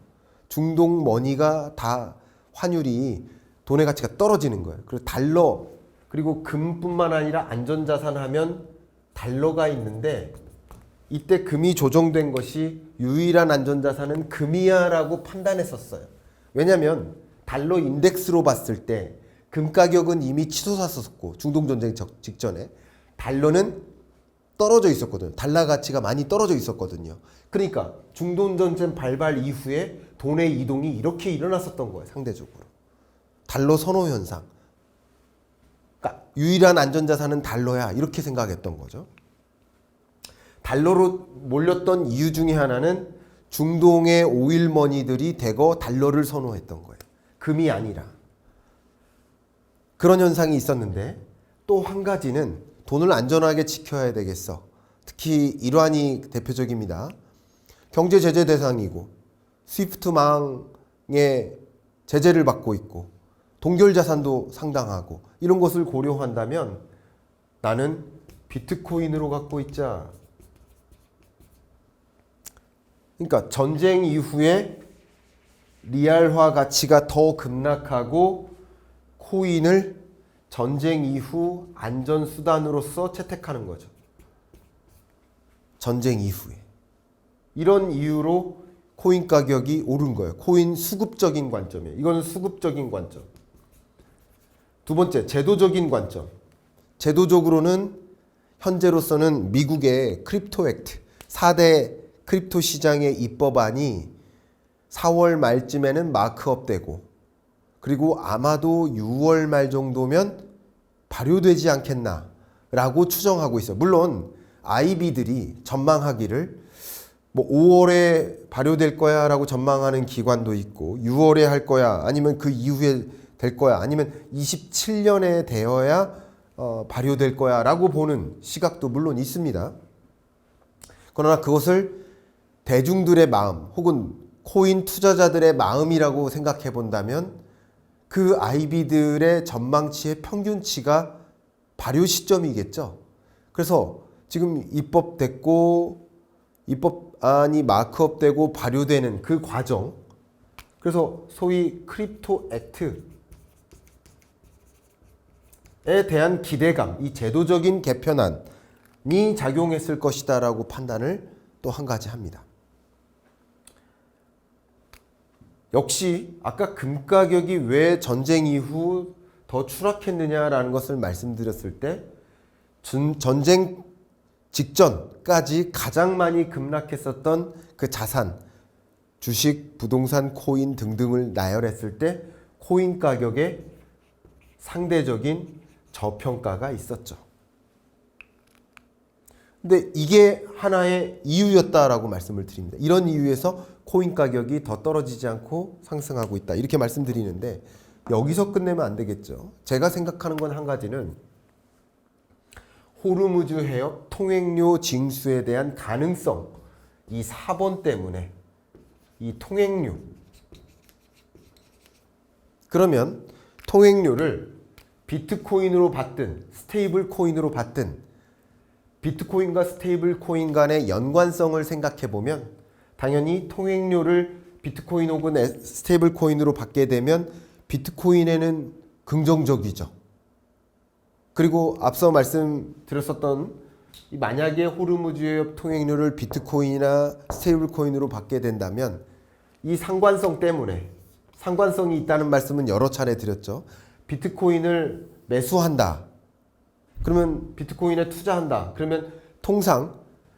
중동 머니가 다 환율이 돈의 가치가 떨어지는 거예요. 그리고 달러 그리고 금뿐만 아니라 안전자산 하면 달러가 있는데 이때 금이 조정된 것이 유일한 안전자산은 금이야라고 판단했었어요. 왜냐하면 달러 인덱스로 봤을 때 금 가격은 이미 치솟았었고 중동전쟁 직전에 달러는 떨어져 있었거든요. 달러 가치가 많이 떨어져 있었거든요. 그러니까 중동전쟁 발발 이후에 돈의 이동이 이렇게 일어났었던 거예요. 상대적으로. 달러 선호 현상. 그러니까 유일한 안전자산은 달러야 이렇게 생각했던 거죠. 달러로 몰렸던 이유 중에 하나는 중동의 오일머니들이 대거 달러를 선호했던 거예요. 금이 아니라. 그런 현상이 있었는데 또 한 가지는 돈을 안전하게 지켜야 되겠어. 특히 이란이 대표적입니다. 경제 제재 대상이고 스위프트망에 제재를 받고 있고 동결 자산도 상당하고 이런 것을 고려한다면 나는 비트코인으로 갖고 있자. 그러니까 전쟁 이후에 리알화 가치가 더 급락하고 코인을 전쟁 이후 안전수단으로서 채택하는 거죠. 전쟁 이후에. 이런 이유로 코인 가격이 오른 거예요. 코인 수급적인 관점이에요. 이건 수급적인 관점. 두 번째, 제도적인 관점. 제도적으로는 현재로서는 미국의 크립토 액트 4대 크립토 시장의 입법안이 4월 말쯤에는 마크업 되고 그리고 아마도 6월 말 정도면 발효되지 않겠나 라고 추정하고 있어요. 물론 IB들이 전망하기를 뭐 5월에 발효될 거야 라고 전망하는 기관도 있고 6월에 할 거야 아니면 그 이후에 될 거야 아니면 27년에 되어야 발효될 거야 라고 보는 시각도 물론 있습니다. 그러나 그것을 대중들의 마음 혹은 코인 투자자들의 마음이라고 생각해 본다면 그 IB들의 전망치의 평균치가 발효 시점이겠죠. 그래서 지금 입법됐고 입법안이 마크업되고 발효되는 그 과정, 그래서 소위 크립토 액트에 대한 기대감, 이 제도적인 개편안이 작용했을 것이다라고 판단을 또 한 가지 합니다. 역시 아까 금 가격이 왜 전쟁 이후 더 추락했느냐라는 것을 말씀드렸을 때 전쟁 직전까지 가장 많이 급락했었던 그 자산, 주식, 부동산, 코인 등등을 나열했을 때 코인 가격에 상대적인 저평가가 있었죠. 근데 이게 하나의 이유였다라고 말씀을 드립니다. 이런 이유에서 코인 가격이 더 떨어지지 않고 상승하고 있다. 이렇게 말씀드리는데 여기서 끝내면 안 되겠죠. 제가 생각하는 건 한 가지는 호르무즈 해협 통행료 징수에 대한 가능성, 이 4번 때문에 이 통행료, 그러면 통행료를 비트코인으로 받든 스테이블 코인으로 받든 비트코인과 스테이블 코인 간의 연관성을 생각해 보면 당연히 통행료를 비트코인 혹은 스테이블 코인으로 받게 되면 비트코인에는 긍정적이죠. 그리고 앞서 말씀드렸었던 만약에 호르무즈 해협 통행료를 비트코인이나 스테이블 코인으로 받게 된다면 이 상관성 때문에, 상관성이 있다는 말씀은 여러 차례 드렸죠. 비트코인을 매수한다. 그러면 비트코인에 투자한다. 그러면 통상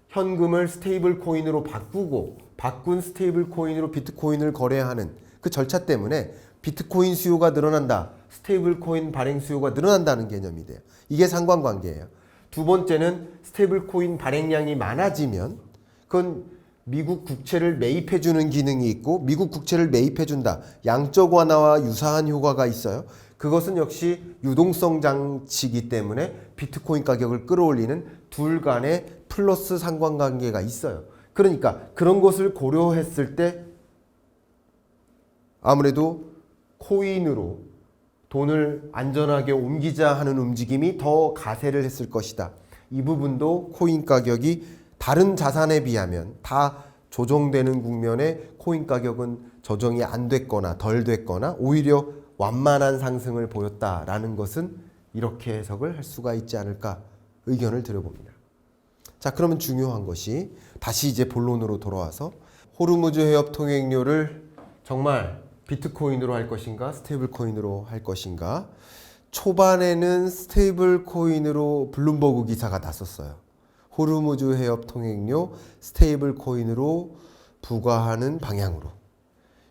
현금을 스테이블 코인으로 바꾸고 바꾼 스테이블 코인으로 비트코인을 거래하는 그 절차 때문에 비트코인 수요가 늘어난다. 스테이블 코인 발행 수요가 늘어난다는 개념이 돼요. 이게 상관관계예요. 두 번째는 스테이블 코인 발행량이 많아지면 그건 미국 국채를 매입해 주는 기능이 있고 미국 국채를 매입해 준다. 양적 완화와 유사한 효과가 있어요. 그것은 역시 유동성 장치이기 때문에 비트코인 가격을 끌어올리는 둘 간의 플러스 상관관계가 있어요. 그러니까 그런 것을 고려했을 때 아무래도 코인으로 돈을 안전하게 옮기자 하는 움직임이 더 가세를 했을 것이다. 이 부분도 코인 가격이 다른 자산에 비하면 다 조정되는 국면에 코인 가격은 조정이 안 됐거나 덜 됐거나 오히려 완만한 상승을 보였다라는 것은 이렇게 해석을 할 수가 있지 않을까 의견을 드려봅니다. 자, 그러면 중요한 것이 다시 이제 본론으로 돌아와서 호르무즈 해협 통행료를 정말 비트코인으로 할 것인가 스테이블 코인으로 할 것인가. 초반에는 스테이블 코인으로 블룸버그 기사가 났었어요. 호르무즈 해협 통행료 스테이블 코인으로 부과하는 방향으로.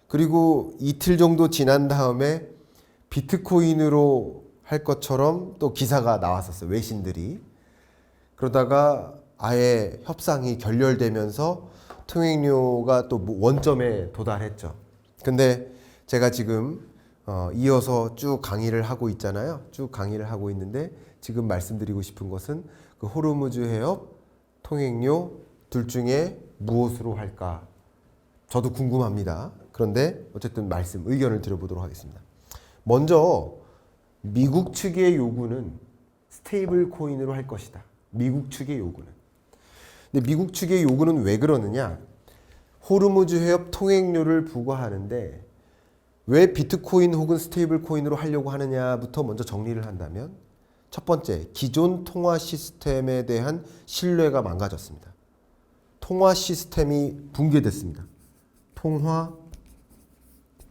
그리고 이틀 정도 지난 다음에 비트코인으로 할 것처럼 또 기사가 나왔었어요. 외신들이. 그러다가 아예 협상이 결렬되면서 통행료가 또 원점에 도달했죠. 근데 제가 지금 이어서 쭉 강의를 하고 있잖아요. 쭉 강의를 하고 있는데 지금 말씀드리고 싶은 것은 그 호르무즈 해협 통행료 둘 중에 무엇으로 할까? 저도 궁금합니다. 그런데 어쨌든 의견을 드려보도록 하겠습니다. 먼저 미국 측의 요구는 스테이블 코인으로 할 것이다. 미국 측의 요구는. 근데 미국 측의 요구는 왜 그러느냐? 호르무즈 해협 통행료를 부과하는데 왜 비트코인 혹은 스테이블 코인으로 하려고 하느냐부터 먼저 정리를 한다면 첫 번째, 기존 통화 시스템에 대한 신뢰가 망가졌습니다. 통화 시스템이 붕괴됐습니다. 통화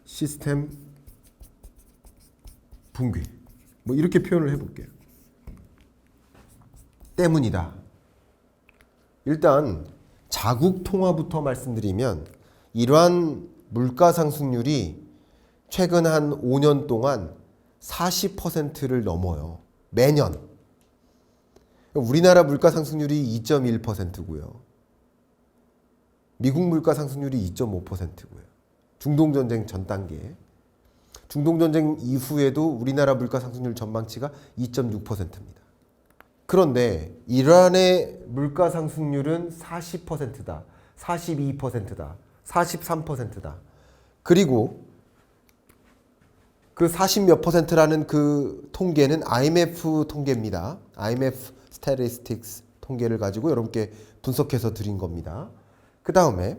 시스템 붕괴. 뭐 이렇게 표현을 해볼게요. 때문이다. 일단 자국 통화부터 말씀드리면 이러한 물가 상승률이 최근 한 5년 동안 40%를 넘어요. 매년. 우리나라 물가 상승률이 2.1%고요. 미국 물가 상승률이 2.5%고요. 중동전쟁 전 단계에. 중동전쟁 이후에도 우리나라 물가 상승률 전망치가 2.6%입니다. 그런데 이란의 물가 상승률은 40%다. 42%다. 43%다. 그리고 그 40몇 %라는 그 통계는 IMF 통계입니다. IMF Statistics 통계를 가지고 여러분께 분석해서 드린 겁니다. 그 다음에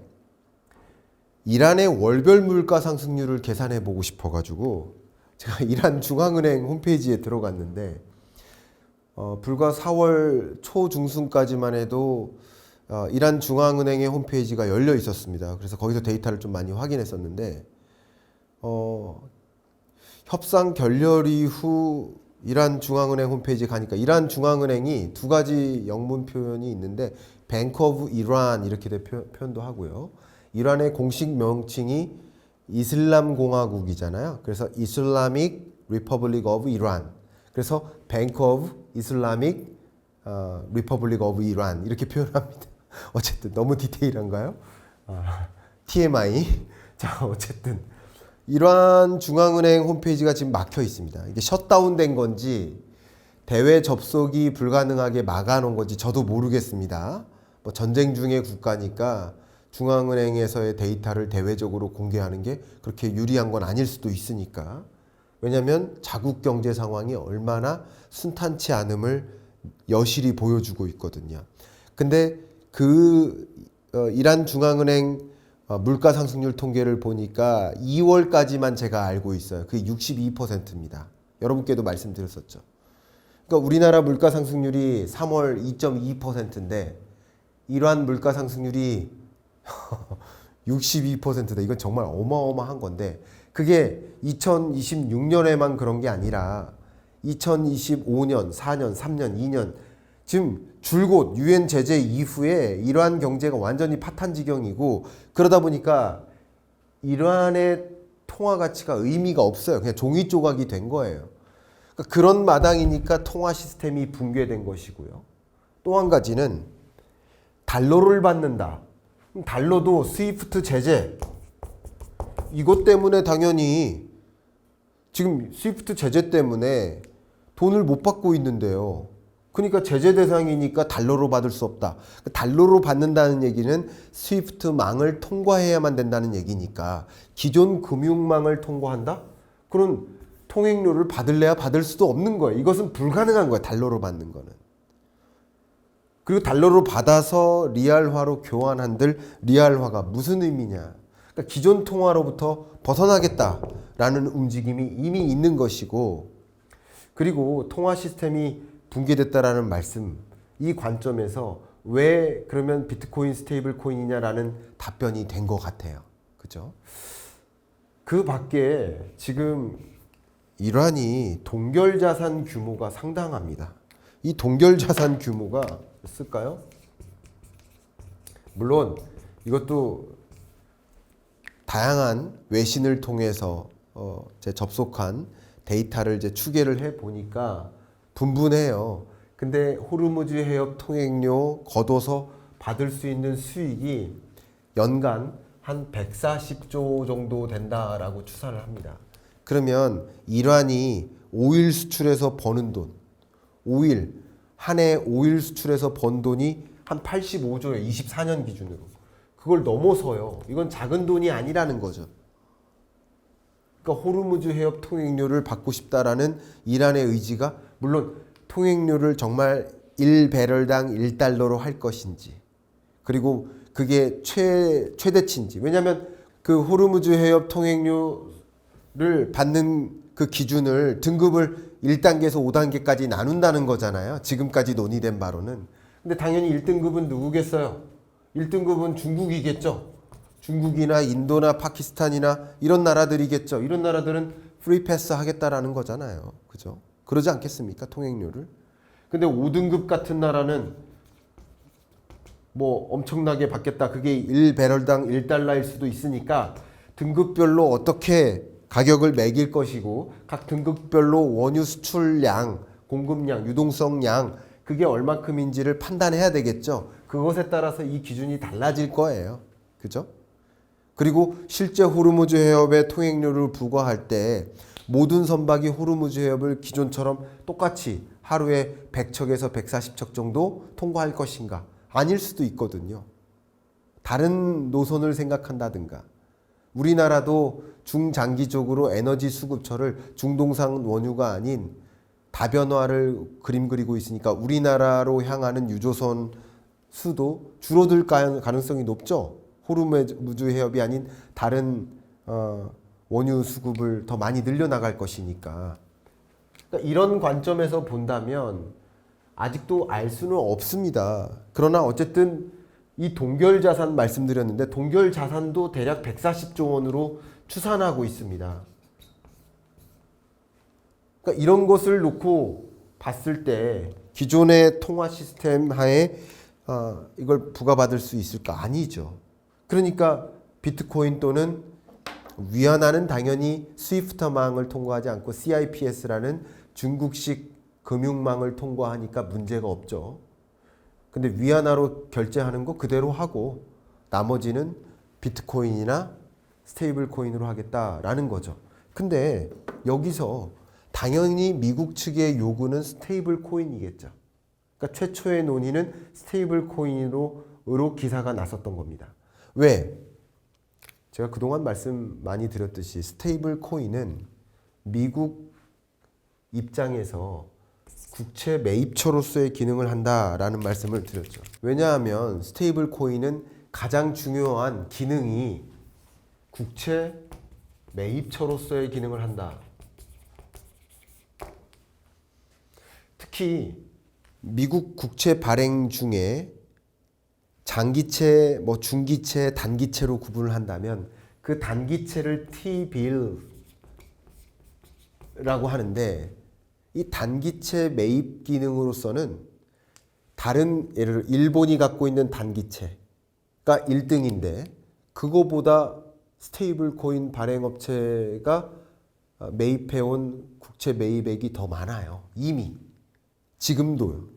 이란의 월별 물가 상승률을 계산해 보고 싶어 가지고 제가 이란 중앙은행 홈페이지에 들어갔는데 불과 4월 초중순까지만 해도 이란 중앙은행의 홈페이지가 열려 있었습니다. 그래서 거기서 데이터를 좀 많이 확인했었는데 협상 결렬 이후 이란 중앙은행 홈페이지에 가니까 이란 중앙은행이 두 가지 영문 표현이 있는데 Bank of Iran 이렇게 된 표현도 하고요. 이란의 공식 명칭이 이슬람 공화국이잖아요. 그래서 Islamic Republic of Iran. 그래서 Bank of Islamic Republic of Iran 이렇게 표현합니다. 어쨌든 너무 디테일한가요? TMI. 자, 어쨌든 이란 중앙은행 홈페이지가 지금 막혀 있습니다. 이게 셧다운된 건지 대외 접속이 불가능하게 막아놓은 건지 저도 모르겠습니다. 뭐 전쟁 중의 국가니까 중앙은행에서의 데이터를 대외적으로 공개하는 게 그렇게 유리한 건 아닐 수도 있으니까. 왜냐하면 자국 경제 상황이 얼마나 순탄치 않음을 여실히 보여주고 있거든요. 근데 그 이란 중앙은행 물가 상승률 통계를 보니까 2월까지만 제가 알고 있어요. 그게 62%입니다. 여러분께도 말씀드렸었죠. 그러니까 우리나라 물가 상승률이 3월 2.2%인데 이러한 물가 상승률이 62%다. 이건 정말 어마어마한 건데 그게 2026년에만 그런 게 아니라 2025년, 4년, 3년, 2년 지금 줄곧 유엔 제재 이후에 이러한 경제가 완전히 파탄 지경이고 그러다 보니까 이러한의 통화 가치가 의미가 없어요. 그냥 종이 조각이 된 거예요. 그러니까 그런 마당이니까 통화 시스템이 붕괴된 것이고요. 또 한 가지는 달러를 받는다. 달러도 스위프트 제재 이것 때문에 당연히 지금 스위프트 제재 때문에 돈을 못 받고 있는데요. 그러니까 제재 대상이니까 달러로 받을 수 없다. 달러로 받는다는 얘기는 스위프트망을 통과해야만 된다는 얘기니까 기존 금융망을 통과한다? 그럼 통행료를 받을래야 받을 수도 없는 거예요. 이것은 불가능한 거예요. 달러로 받는 거는. 그리고 달러로 받아서 리알화로 교환한들 리알화가 무슨 의미냐. 그러니까 기존 통화로부터 벗어나겠다라는 움직임이 이미 있는 것이고 그리고 통화 시스템이 붕괴됐다라는 말씀 이 관점에서 왜 그러면 비트코인 스테이블 코인이냐라는 답변이 된 것 같아요. 그죠? 그 밖에 지금 이란이 동결 자산 규모가 상당합니다. 이 동결 자산 규모가 있을까요? 물론 이것도 다양한 외신을 통해서 제 접속한 데이터를 이제 추계를 해 보니까 분분해요. 근데 호르무즈 해협 통행료 걷어서 받을 수 있는 수익이 연간 한 140조 정도 된다라고 추산을 합니다. 그러면 이란이 오일 수출해서 버는 돈, 한 해 오일 수출해서 번 돈이 한 85조예요. 24년 기준으로. 그걸 넘어서요. 이건 작은 돈이 아니라는 거죠. 그러니까 호르무즈 해협 통행료를 받고 싶다라는 이란의 의지가 물론 통행료를 정말 1배럴당 1달러로 할 것인지 그리고 그게 최대치인지 왜냐하면 그 호르무즈 해협 통행료를 받는 그 기준을 등급을 1단계에서 5단계까지 나눈다는 거잖아요. 지금까지 논의된 바로는. 근데 당연히 1등급은 누구겠어요? 1등급은 중국이겠죠. 중국이나 인도나 파키스탄이나 이런 나라들이겠죠. 이런 나라들은 프리패스 하겠다라는 거잖아요. 그죠? 그러지 않겠습니까? 통행료를. 근데 5등급 같은 나라는 뭐 엄청나게 받겠다. 그게 1배럴당 1달러일 수도 있으니까 등급별로 어떻게 가격을 매길 것이고 각 등급별로 원유 수출량, 공급량, 유동성량 그게 얼마큼인지를 판단해야 되겠죠. 그것에 따라서 이 기준이 달라질 거예요. 그죠? 그리고 실제 호르무즈 해협의 통행료를 부과할 때 모든 선박이 호르무즈 해협을 기존처럼 똑같이 하루에 100척에서 140척 정도 통과할 것인가? 아닐 수도 있거든요. 다른 노선을 생각한다든가. 우리나라도 중장기적으로 에너지 수급처를 중동산 원유가 아닌 다변화를 그림 그리고 있으니까 우리나라로 향하는 유조선 수도 줄어들 가능성이 높죠. 호르무즈 해협이 아닌 다른 원유 수급을 더 많이 늘려나갈 것이니까. 그러니까 이런 관점에서 본다면 아직도 알 수는 없습니다. 그러나 어쨌든 이 동결자산 말씀드렸는데 동결자산도 대략 140조 원으로 추산하고 있습니다. 그러니까 이런 것을 놓고 봤을 때 기존의 통화 시스템 하에 이걸 부과받을 수 있을까? 아니죠. 그러니까 비트코인 또는 위안화는 당연히 스위프트망을 통과하지 않고 CIPS라는 중국식 금융망을 통과하니까 문제가 없죠. 근데 위안화로 결제하는 거 그대로 하고 나머지는 비트코인이나 스테이블 코인으로 하겠다라는 거죠. 근데 여기서 당연히 미국 측의 요구는 스테이블 코인이겠죠. 그러니까 최초의 논의는 스테이블 코인으로 기사가 났었던 겁니다. 왜? 제가 그동안 말씀 많이 드렸듯이 스테이블 코인은 미국 입장에서 국채 매입처로서의 기능을 한다라는 말씀을 드렸죠. 왜냐하면 스테이블 코인은 가장 중요한 기능이 국채 매입처로서의 기능을 한다. 특히 미국 국채 발행 중에 장기채, 중기채, 단기채로 구분을 한다면 그 단기채를 T-빌라고 하는데 이 단기채 매입 기능으로서는 다른 예를 들어 일본이 갖고 있는 단기채가 1등인데 그거보다 스테이블 코인 발행업체가 매입해온 국채 매입액이 더 많아요. 이미. 지금도요.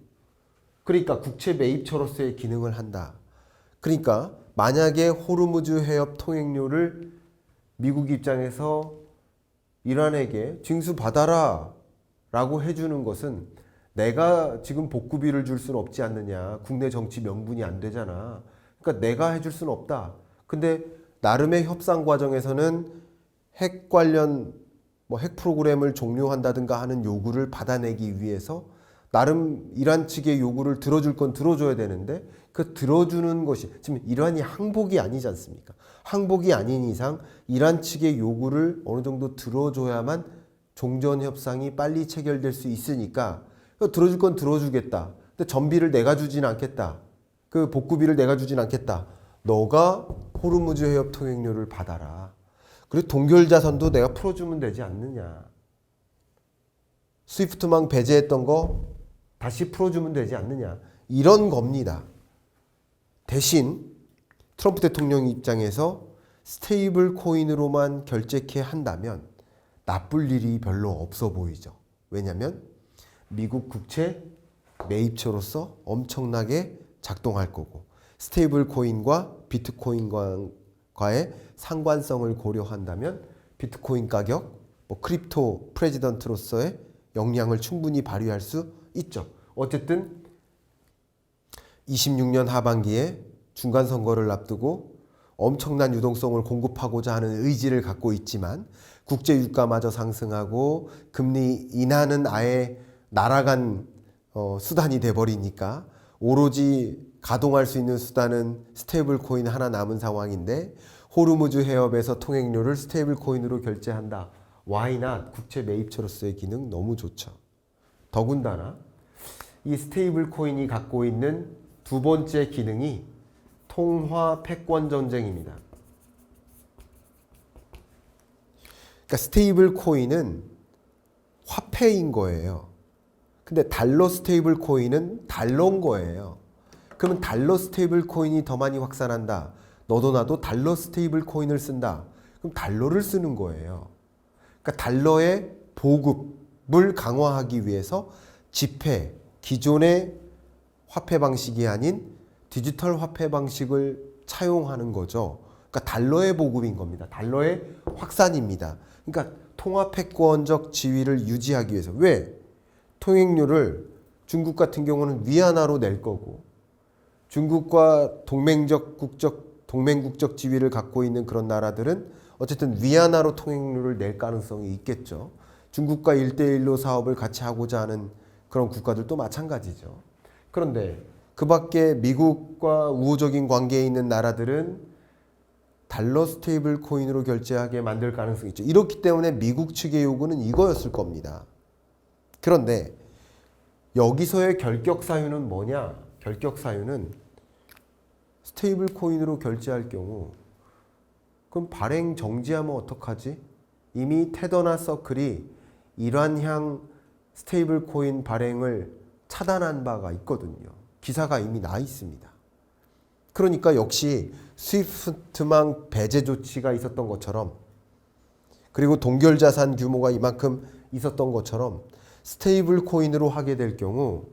그러니까 국채 매입처로서의 기능을 한다. 그러니까 만약에 호르무즈 해협 통행료를 미국 입장에서 이란에게 징수받아라 라고 해주는 것은 내가 지금 복구비를 줄 수는 없지 않느냐. 국내 정치 명분이 안 되잖아. 그러니까 내가 해줄 수는 없다. 근데 나름의 협상 과정에서는 핵 관련 핵 프로그램을 종료한다든가 하는 요구를 받아내기 위해서 나름 이란 측의 요구를 들어줄 건 들어줘야 되는데 그 들어주는 것이 지금 이란이 항복이 아니지 않습니까? 항복이 아닌 이상 이란 측의 요구를 어느 정도 들어줘야만 종전 협상이 빨리 체결될 수 있으니까 들어줄 건 들어주겠다. 근데 전비를 내가 주진 않겠다. 그 복구비를 내가 주진 않겠다. 너가 호르무즈 해협 통행료를 받아라. 그리고 동결자산도 내가 풀어주면 되지 않느냐. 스위프트망 배제했던 거 다시 풀어주면 되지 않느냐. 이런 겁니다. 대신 트럼프 대통령 입장에서 스테이블 코인으로만 결제케 한다면 나쁠 일이 별로 없어 보이죠. 왜냐하면 미국 국채 매입처로서 엄청나게 작동할 거고 스테이블 코인과 비트코인과의 상관성을 고려한다면 비트코인 가격, 크립토 프레지던트로서의 역량을 충분히 발휘할 수 있죠. 어쨌든 26년 하반기에 중간선거를 앞두고 엄청난 유동성을 공급하고자 하는 의지를 갖고 있지만 국제 유가마저 상승하고 금리 인하는 아예 날아간 수단이 돼버리니까 오로지 가동할 수 있는 수단은 스테이블 코인 하나 남은 상황인데 호르무즈 해협에서 통행료를 스테이블 코인으로 결제한다. Why not? 국채 매입처로서의 기능 너무 좋죠. 더군다나 이 스테이블 코인이 갖고 있는 두 번째 기능이 통화 패권 전쟁입니다. 그러니까 스테이블 코인은 화폐인 거예요. 근데 달러 스테이블 코인은 달러인 거예요. 그러면 달러 스테이블 코인이 더 많이 확산한다. 너도 나도 달러 스테이블 코인을 쓴다. 그럼 달러를 쓰는 거예요. 그러니까 달러의 보급을 강화하기 위해서 지폐, 기존의 화폐 방식이 아닌 디지털 화폐 방식을 차용하는 거죠. 그러니까 달러의 보급인 겁니다. 달러의 확산입니다. 그러니까 통화 패권적 지위를 유지하기 위해서. 왜? 통행료를 중국 같은 경우는 위안화로 낼 거고 중국과 동맹국적 지위를 갖고 있는 그런 나라들은 어쨌든 위안화로 통행료를 낼 가능성이 있겠죠. 중국과 1대1로 사업을 같이 하고자 하는 그런 국가들도 마찬가지죠. 그런데 그 밖에 미국과 우호적인 관계에 있는 나라들은 달러 스테이블 코인으로 결제하게 만들 가능성이 있죠. 이렇기 때문에 미국 측의 요구는 이거였을 겁니다. 그런데 여기서의 결격 사유는 뭐냐? 결격 사유는 스테이블 코인으로 결제할 경우 그럼 발행 정지하면 어떡하지? 이미 테더나 서클이 이란향 스테이블 코인 발행을 차단한 바가 있거든요. 기사가 이미 나 있습니다. 그러니까 역시 스위프트망 배제 조치가 있었던 것처럼 그리고 동결 자산 규모가 이만큼 있었던 것처럼 스테이블 코인으로 하게 될 경우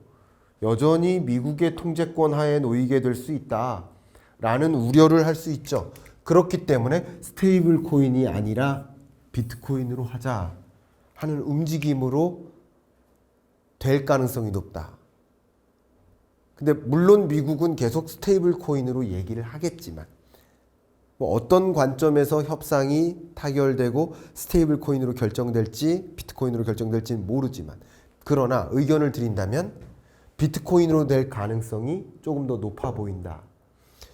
여전히 미국의 통제권 하에 놓이게 될 수 있다라는 우려를 할 수 있죠. 그렇기 때문에 스테이블 코인이 아니라 비트코인으로 하자 하는 움직임으로 될 가능성이 높다. 근데 물론 미국은 계속 스테이블 코인으로 얘기를 하겠지만 뭐 어떤 관점에서 협상이 타결되고 스테이블 코인으로 결정될지 비트코인으로 결정될지는 모르지만 그러나 의견을 드린다면 비트코인으로 될 가능성이 조금 더 높아 보인다.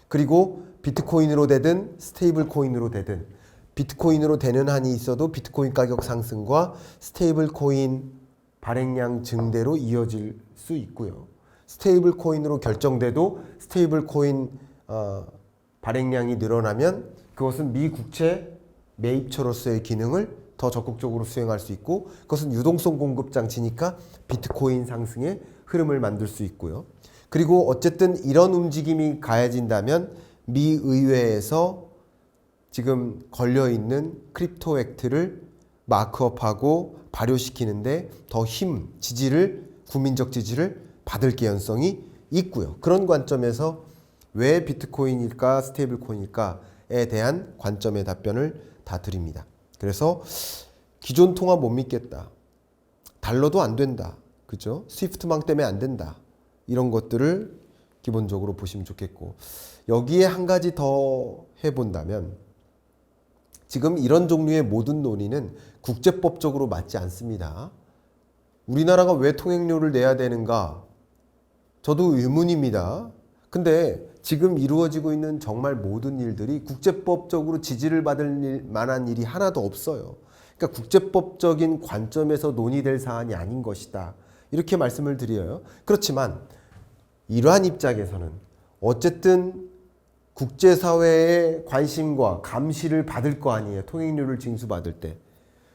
그리고 비트코인으로 되든 스테이블 코인으로 되든 비트코인으로 되는 한이 있어도 비트코인 가격 상승과 스테이블 코인 발행량 증대로 이어질 수 있고요. 스테이블 코인으로 결정돼도 스테이블 코인 발행량이 늘어나면 그것은 미 국채 매입처로서의 기능을 더 적극적으로 수행할 수 있고 그것은 유동성 공급 장치니까 비트코인 상승의 흐름을 만들 수 있고요. 그리고 어쨌든 이런 움직임이 가해진다면 미 의회에서 지금 걸려있는 크립토 액트를 마크업하고 발효시키는데 더 국민적 지지를 받을 개연성이 있고요. 그런 관점에서 왜 비트코인일까 스테이블 코인일까에 대한 관점의 답변을 다 드립니다. 그래서 기존 통화 못 믿겠다. 달러도 안 된다. 그죠? 스위프트망 때문에 안 된다. 이런 것들을 기본적으로 보시면 좋겠고 여기에 한 가지 더 해본다면 지금 이런 종류의 모든 논의는 국제법적으로 맞지 않습니다. 우리나라가 왜 통행료를 내야 되는가? 저도 의문입니다. 근데 지금 이루어지고 있는 정말 모든 일들이 국제법적으로 지지를 받을 만한 일이 하나도 없어요. 그러니까 국제법적인 관점에서 논의될 사안이 아닌 것이다. 이렇게 말씀을 드려요. 그렇지만 이러한 입장에서는 어쨌든 국제사회의 관심과 감시를 받을 거 아니에요. 통행료를 징수받을 때.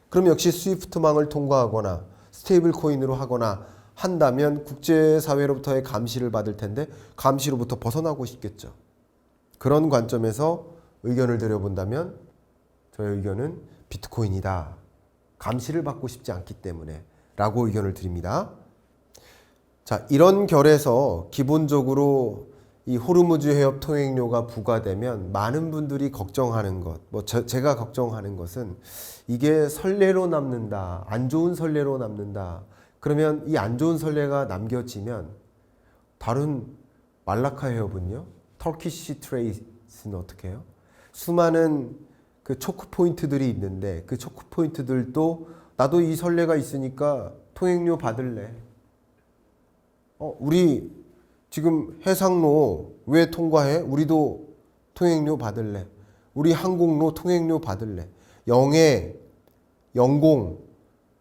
그럼 역시 스위프트망을 통과하거나 스테이블 코인으로 하거나 한다면 국제사회로부터의 감시를 받을 텐데 감시로부터 벗어나고 싶겠죠. 그런 관점에서 의견을 드려본다면 저의 의견은 비트코인이다. 감시를 받고 싶지 않기 때문에 라고 의견을 드립니다. 자, 이런 결에서 기본적으로 이 호르무즈 해협 통행료가 부과되면 많은 분들이 걱정하는 것, 제가 걱정하는 것은 이게 선례로 남는다, 안 좋은 선례로 남는다. 그러면 이 안 좋은 선례가 남겨지면 다른 말라카 해협은요, 터키시 트레이스는 어떻게 해요? 수많은 그 초크 포인트들이 있는데 그 초크 포인트들도 나도 이 선례가 있으니까 통행료 받을래. 우리 지금 해상로 왜 통과해? 우리도 통행료 받을래. 우리 항공로 통행료 받을래. 영해, 영공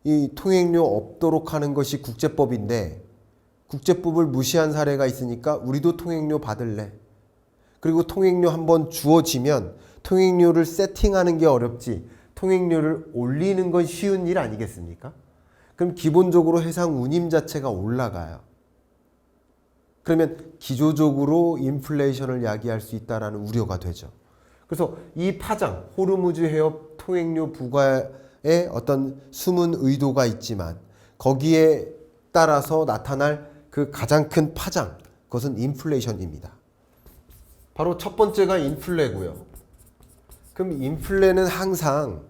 이 통행료 없도록 하는 것이 국제법인데 국제법을 무시한 사례가 있으니까 우리도 통행료 받을래. 그리고 통행료 한번 주어지면 통행료를 세팅하는 게 어렵지 통행료를 올리는 건 쉬운 일 아니겠습니까? 그럼 기본적으로 해상 운임 자체가 올라가요. 그러면 기조적으로 인플레이션을 야기할 수 있다는 우려가 되죠. 그래서 이 파장, 호르무즈 해협 통행료 부과에 어떤 숨은 의도가 있지만 거기에 따라서 나타날 그 가장 큰 파장, 그것은 인플레이션입니다. 바로 첫 번째가 인플레고요. 그럼 인플레는 항상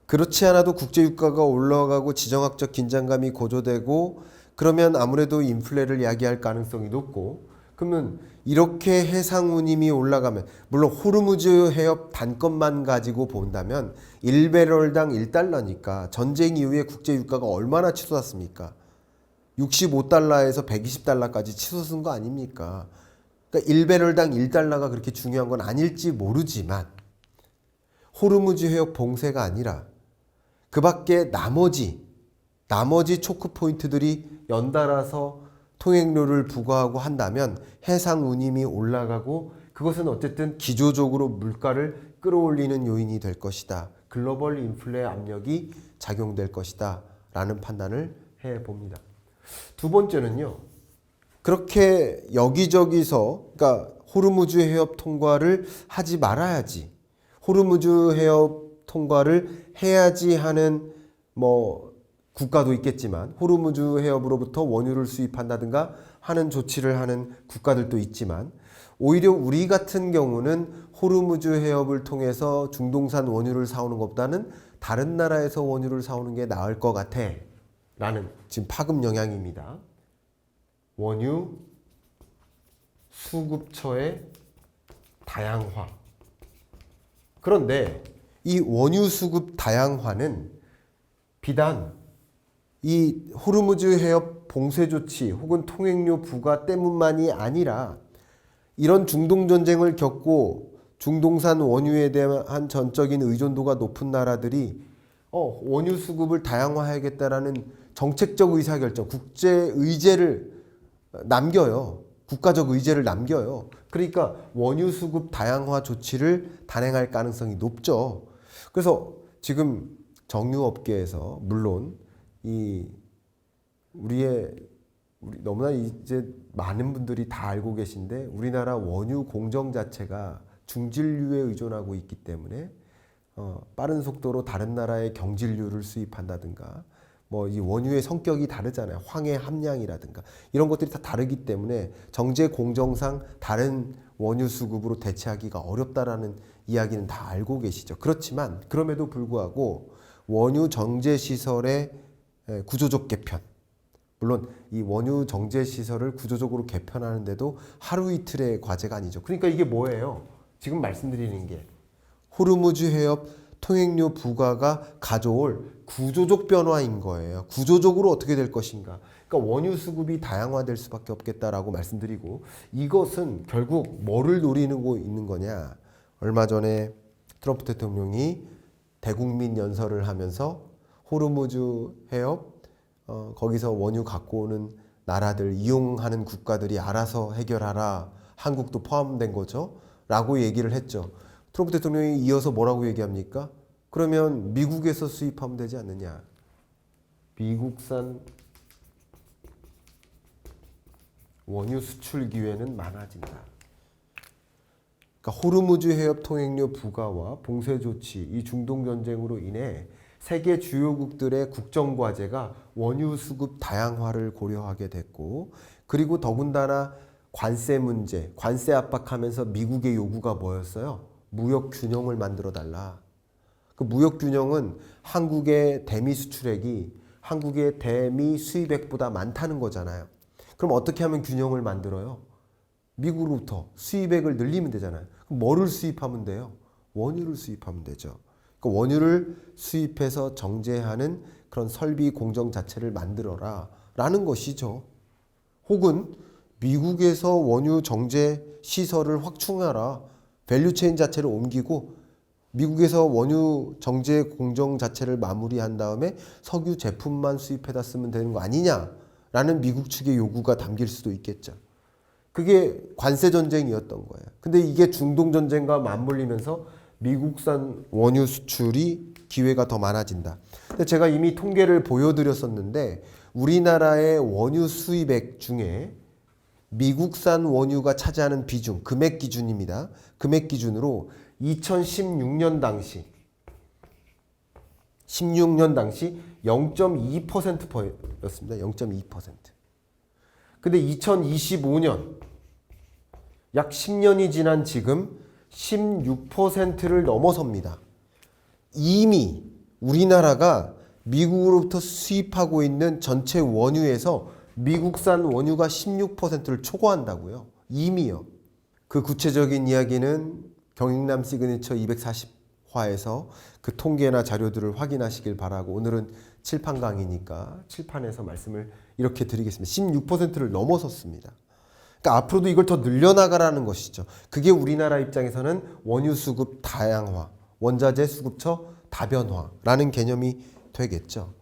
그렇지 않아도 국제유가가 올라가고 지정학적 긴장감이 고조되고 그러면 아무래도 인플레를 야기할 가능성이 높고, 그러면 이렇게 해상 운임이 올라가면, 물론 호르무즈 해협 단건만 가지고 본다면 1배럴당 1달러니까 전쟁 이후에 국제 유가가 얼마나 치솟았습니까? 65달러에서 120달러까지 치솟은 거 아닙니까? 그러니까 1배럴당 1달러가 그렇게 중요한 건 아닐지 모르지만, 호르무즈 해협 봉쇄가 아니라 그 밖에 나머지 초크 포인트들이 연달아서 통행료를 부과하고 한다면 해상 운임이 올라가고, 그것은 어쨌든 기조적으로 물가를 끌어올리는 요인이 될 것이다. 글로벌 인플레 압력이 작용될 것이다. 라는 판단을 해봅니다. 두 번째는요. 그렇게 여기저기서, 그러니까 호르무즈 해협 통과를 하지 말아야지, 호르무즈 해협 통과를 해야지 하는 국가도 있겠지만, 호르무즈 해협으로부터 원유를 수입한다든가 하는 조치를 하는 국가들도 있지만, 오히려 우리 같은 경우는 호르무즈 해협을 통해서 중동산 원유를 사오는 것보다는 다른 나라에서 원유를 사오는 게 나을 것 같아 라는 지금 파급 영향입니다. 원유 수급처의 다양화. 그런데 이 원유 수급 다양화는 비단 이 호르무즈 해협 봉쇄 조치 혹은 통행료 부과 때문만이 아니라, 이런 중동 전쟁을 겪고 중동산 원유에 대한 전적인 의존도가 높은 나라들이 원유 수급을 다양화해야겠다라는 정책적 의사결정, 국제 의제를 남겨요. 국가적 의제를 남겨요. 그러니까 원유 수급 다양화 조치를 단행할 가능성이 높죠. 그래서 지금 정유업계에서 물론 우리 너무나 이제 많은 분들이 다 알고 계신데, 우리나라 원유 공정 자체가 중진류에 의존하고 있기 때문에 빠른 속도로 다른 나라의 경질류를 수입한다든가, 이 원유의 성격이 다르잖아요. 황해 함량이라든가 이런 것들이 다 다르기 때문에 정제 공정상 다른 원유 수급으로 대체하기가 어렵다라는 이야기는 다 알고 계시죠. 그렇지만 그럼에도 불구하고 원유 정제 시설의 구조적 개편, 물론 이 원유 정제 시설을 구조적으로 개편하는데도 하루 이틀의 과제가 아니죠. 그러니까 이게 뭐예요? 지금 말씀드리는 게 호르무즈 해협 통행료 부과가 가져올 구조적 변화인 거예요. 구조적으로 어떻게 될 것인가. 그러니까 원유 수급이 다양화될 수밖에 없겠다라고 말씀드리고, 이것은 결국 뭐를 노리고 있는 거냐. 얼마 전에 트럼프 대통령이 대국민 연설을 하면서 호르무즈 해협 거기서 원유 갖고 오는 나라들, 이용하는 국가들이 알아서 해결하라, 한국도 포함된 거죠 라고 얘기를 했죠. 트럼프 대통령이 이어서 뭐라고 얘기합니까? 그러면 미국에서 수입하면 되지 않느냐. 미국산 원유 수출 기회는 많아진다. 그러니까 호르무즈 해협 통행료 부과와 봉쇄 조치, 이 중동 전쟁으로 인해 세계 주요국들의 국정 과제가 원유 수급 다양화를 고려하게 됐고, 그리고 더군다나 관세 문제, 관세 압박하면서 미국의 요구가 뭐였어요? 무역 균형을 만들어 달라. 그 무역 균형은 한국의 대미 수출액이 한국의 대미 수입액보다 많다는 거잖아요. 그럼 어떻게 하면 균형을 만들어요? 미국으로부터 수입액을 늘리면 되잖아요. 그럼 뭐를 수입하면 돼요? 원유를 수입하면 되죠. 그러니까 원유를 수입해서 정제하는 그런 설비 공정 자체를 만들어라 라는 것이죠. 혹은 미국에서 원유 정제 시설을 확충하라. 밸류체인 자체를 옮기고 미국에서 원유 정제 공정 자체를 마무리한 다음에 석유 제품만 수입해다 쓰면 되는 거 아니냐라는 미국 측의 요구가 담길 수도 있겠죠. 그게 관세 전쟁이었던 거예요. 근데 이게 중동 전쟁과 맞물리면서 미국산 원유 수출이 기회가 더 많아진다. 근데 제가 이미 통계를 보여드렸었는데, 우리나라의 원유 수입액 중에 미국산 원유가 차지하는 비중, 금액 기준입니다. 금액 기준으로 2016년 당시 0.2%였습니다. 0.2%. 근데 2025년 약 10년이 지난 지금 16%를 넘어섭니다. 이미 우리나라가 미국으로부터 수입하고 있는 전체 원유에서 미국산 원유가 16%를 초과한다고요. 이미요. 그 구체적인 이야기는 경익남 시그니처 240화에서 그 통계나 자료들을 확인하시길 바라고, 오늘은 칠판 강의니까 칠판에서 말씀을 이렇게 드리겠습니다. 16%를 넘어섰습니다. 그러니까 앞으로도 이걸 더 늘려나가라는 것이죠. 그게 우리나라 입장에서는 원유 수급 다양화, 원자재 수급처 다변화라는 개념이 되겠죠.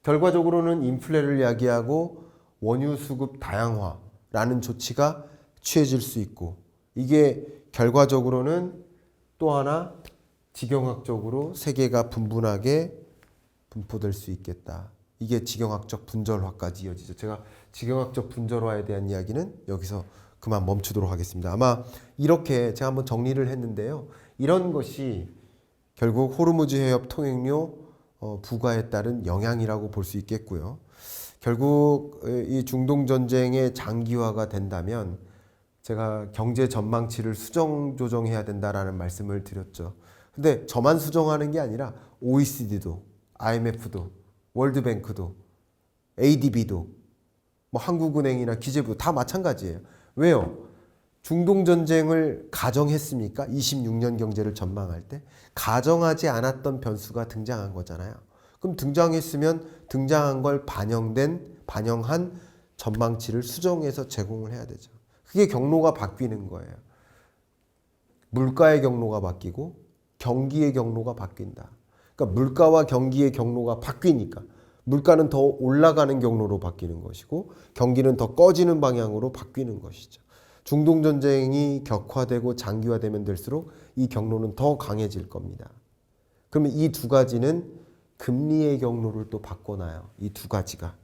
결과적으로는 인플레를 야기하고 원유 수급 다양화라는 조치가 취해질 수 있고, 이게 결과적으로는 또 하나 지경학적으로 세계가 분분하게 분포될 수 있겠다. 이게 지경학적 분절화까지 이어지죠. 제가 지경학적 분절화에 대한 이야기는 여기서 그만 멈추도록 하겠습니다. 아마 이렇게 제가 한번 정리를 했는데요. 이런 것이 결국 호르무즈 해협 통행료 부과에 따른 영향이라고 볼 수 있겠고요. 결국 이 중동 전쟁의 장기화가 된다면 제가 경제 전망치를 수정 조정해야 된다라는 말씀을 드렸죠. 근데 저만 수정하는 게 아니라 OECD도, IMF도, 월드뱅크도, ADB도, 뭐 한국은행이나 기재부 다 마찬가지예요. 왜요? 중동 전쟁을 가정했습니까? 26년 경제를 전망할 때 가정하지 않았던 변수가 등장한 거잖아요. 그럼 등장했으면 등장한 걸 반영한 전망치를 수정해서 제공을 해야 되죠. 그게 경로가 바뀌는 거예요. 물가의 경로가 바뀌고 경기의 경로가 바뀐다. 그러니까 물가와 경기의 경로가 바뀌니까 물가는 더 올라가는 경로로 바뀌는 것이고 경기는 더 꺼지는 방향으로 바뀌는 것이죠. 중동 전쟁이 격화되고 장기화되면 될수록 이 경로는 더 강해질 겁니다. 그러면 이 두 가지는 금리의 경로를 또 바꿔놔요. 이 두 가지가.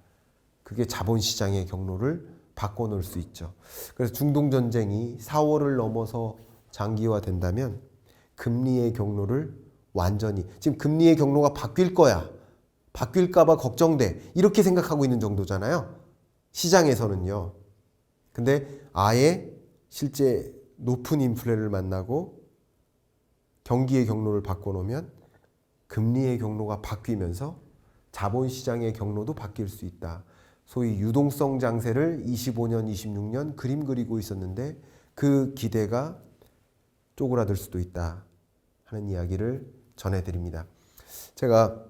그게 자본시장의 경로를 바꿔놓을 수 있죠. 그래서 중동 전쟁이 4월을 넘어서 장기화된다면 금리의 경로를 완전히, 지금 금리의 경로가 바뀔 거야, 바뀔까봐 걱정돼, 이렇게 생각하고 있는 정도잖아요. 시장에서는요. 근데 아예 실제 높은 인플레를 만나고 경기의 경로를 바꿔놓으면 금리의 경로가 바뀌면서 자본시장의 경로도 바뀔 수 있다. 소위 유동성 장세를 25년, 26년 그림 그리고 있었는데 그 기대가 쪼그라들 수도 있다 하는 이야기를 전해드립니다. 제가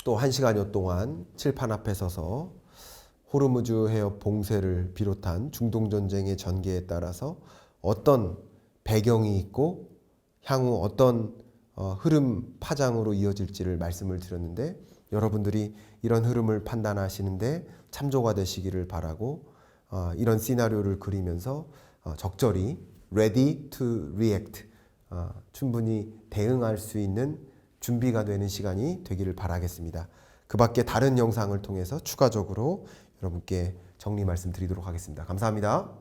또 1시간여 동안 칠판 앞에 서서 호르무즈 해협 봉쇄를 비롯한 중동 전쟁의 전개에 따라서 어떤 배경이 있고 향후 어떤 흐름 파장으로 이어질지를 말씀을 드렸는데, 여러분들이 이런 흐름을 판단하시는데 참조가 되시기를 바라고, 이런 시나리오를 그리면서 적절히 ready to react, 충분히 대응할 수 있는 준비가 되는 시간이 되기를 바라겠습니다. 그 밖에 다른 영상을 통해서 추가적으로 여러분께 정리 말씀드리도록 하겠습니다. 감사합니다.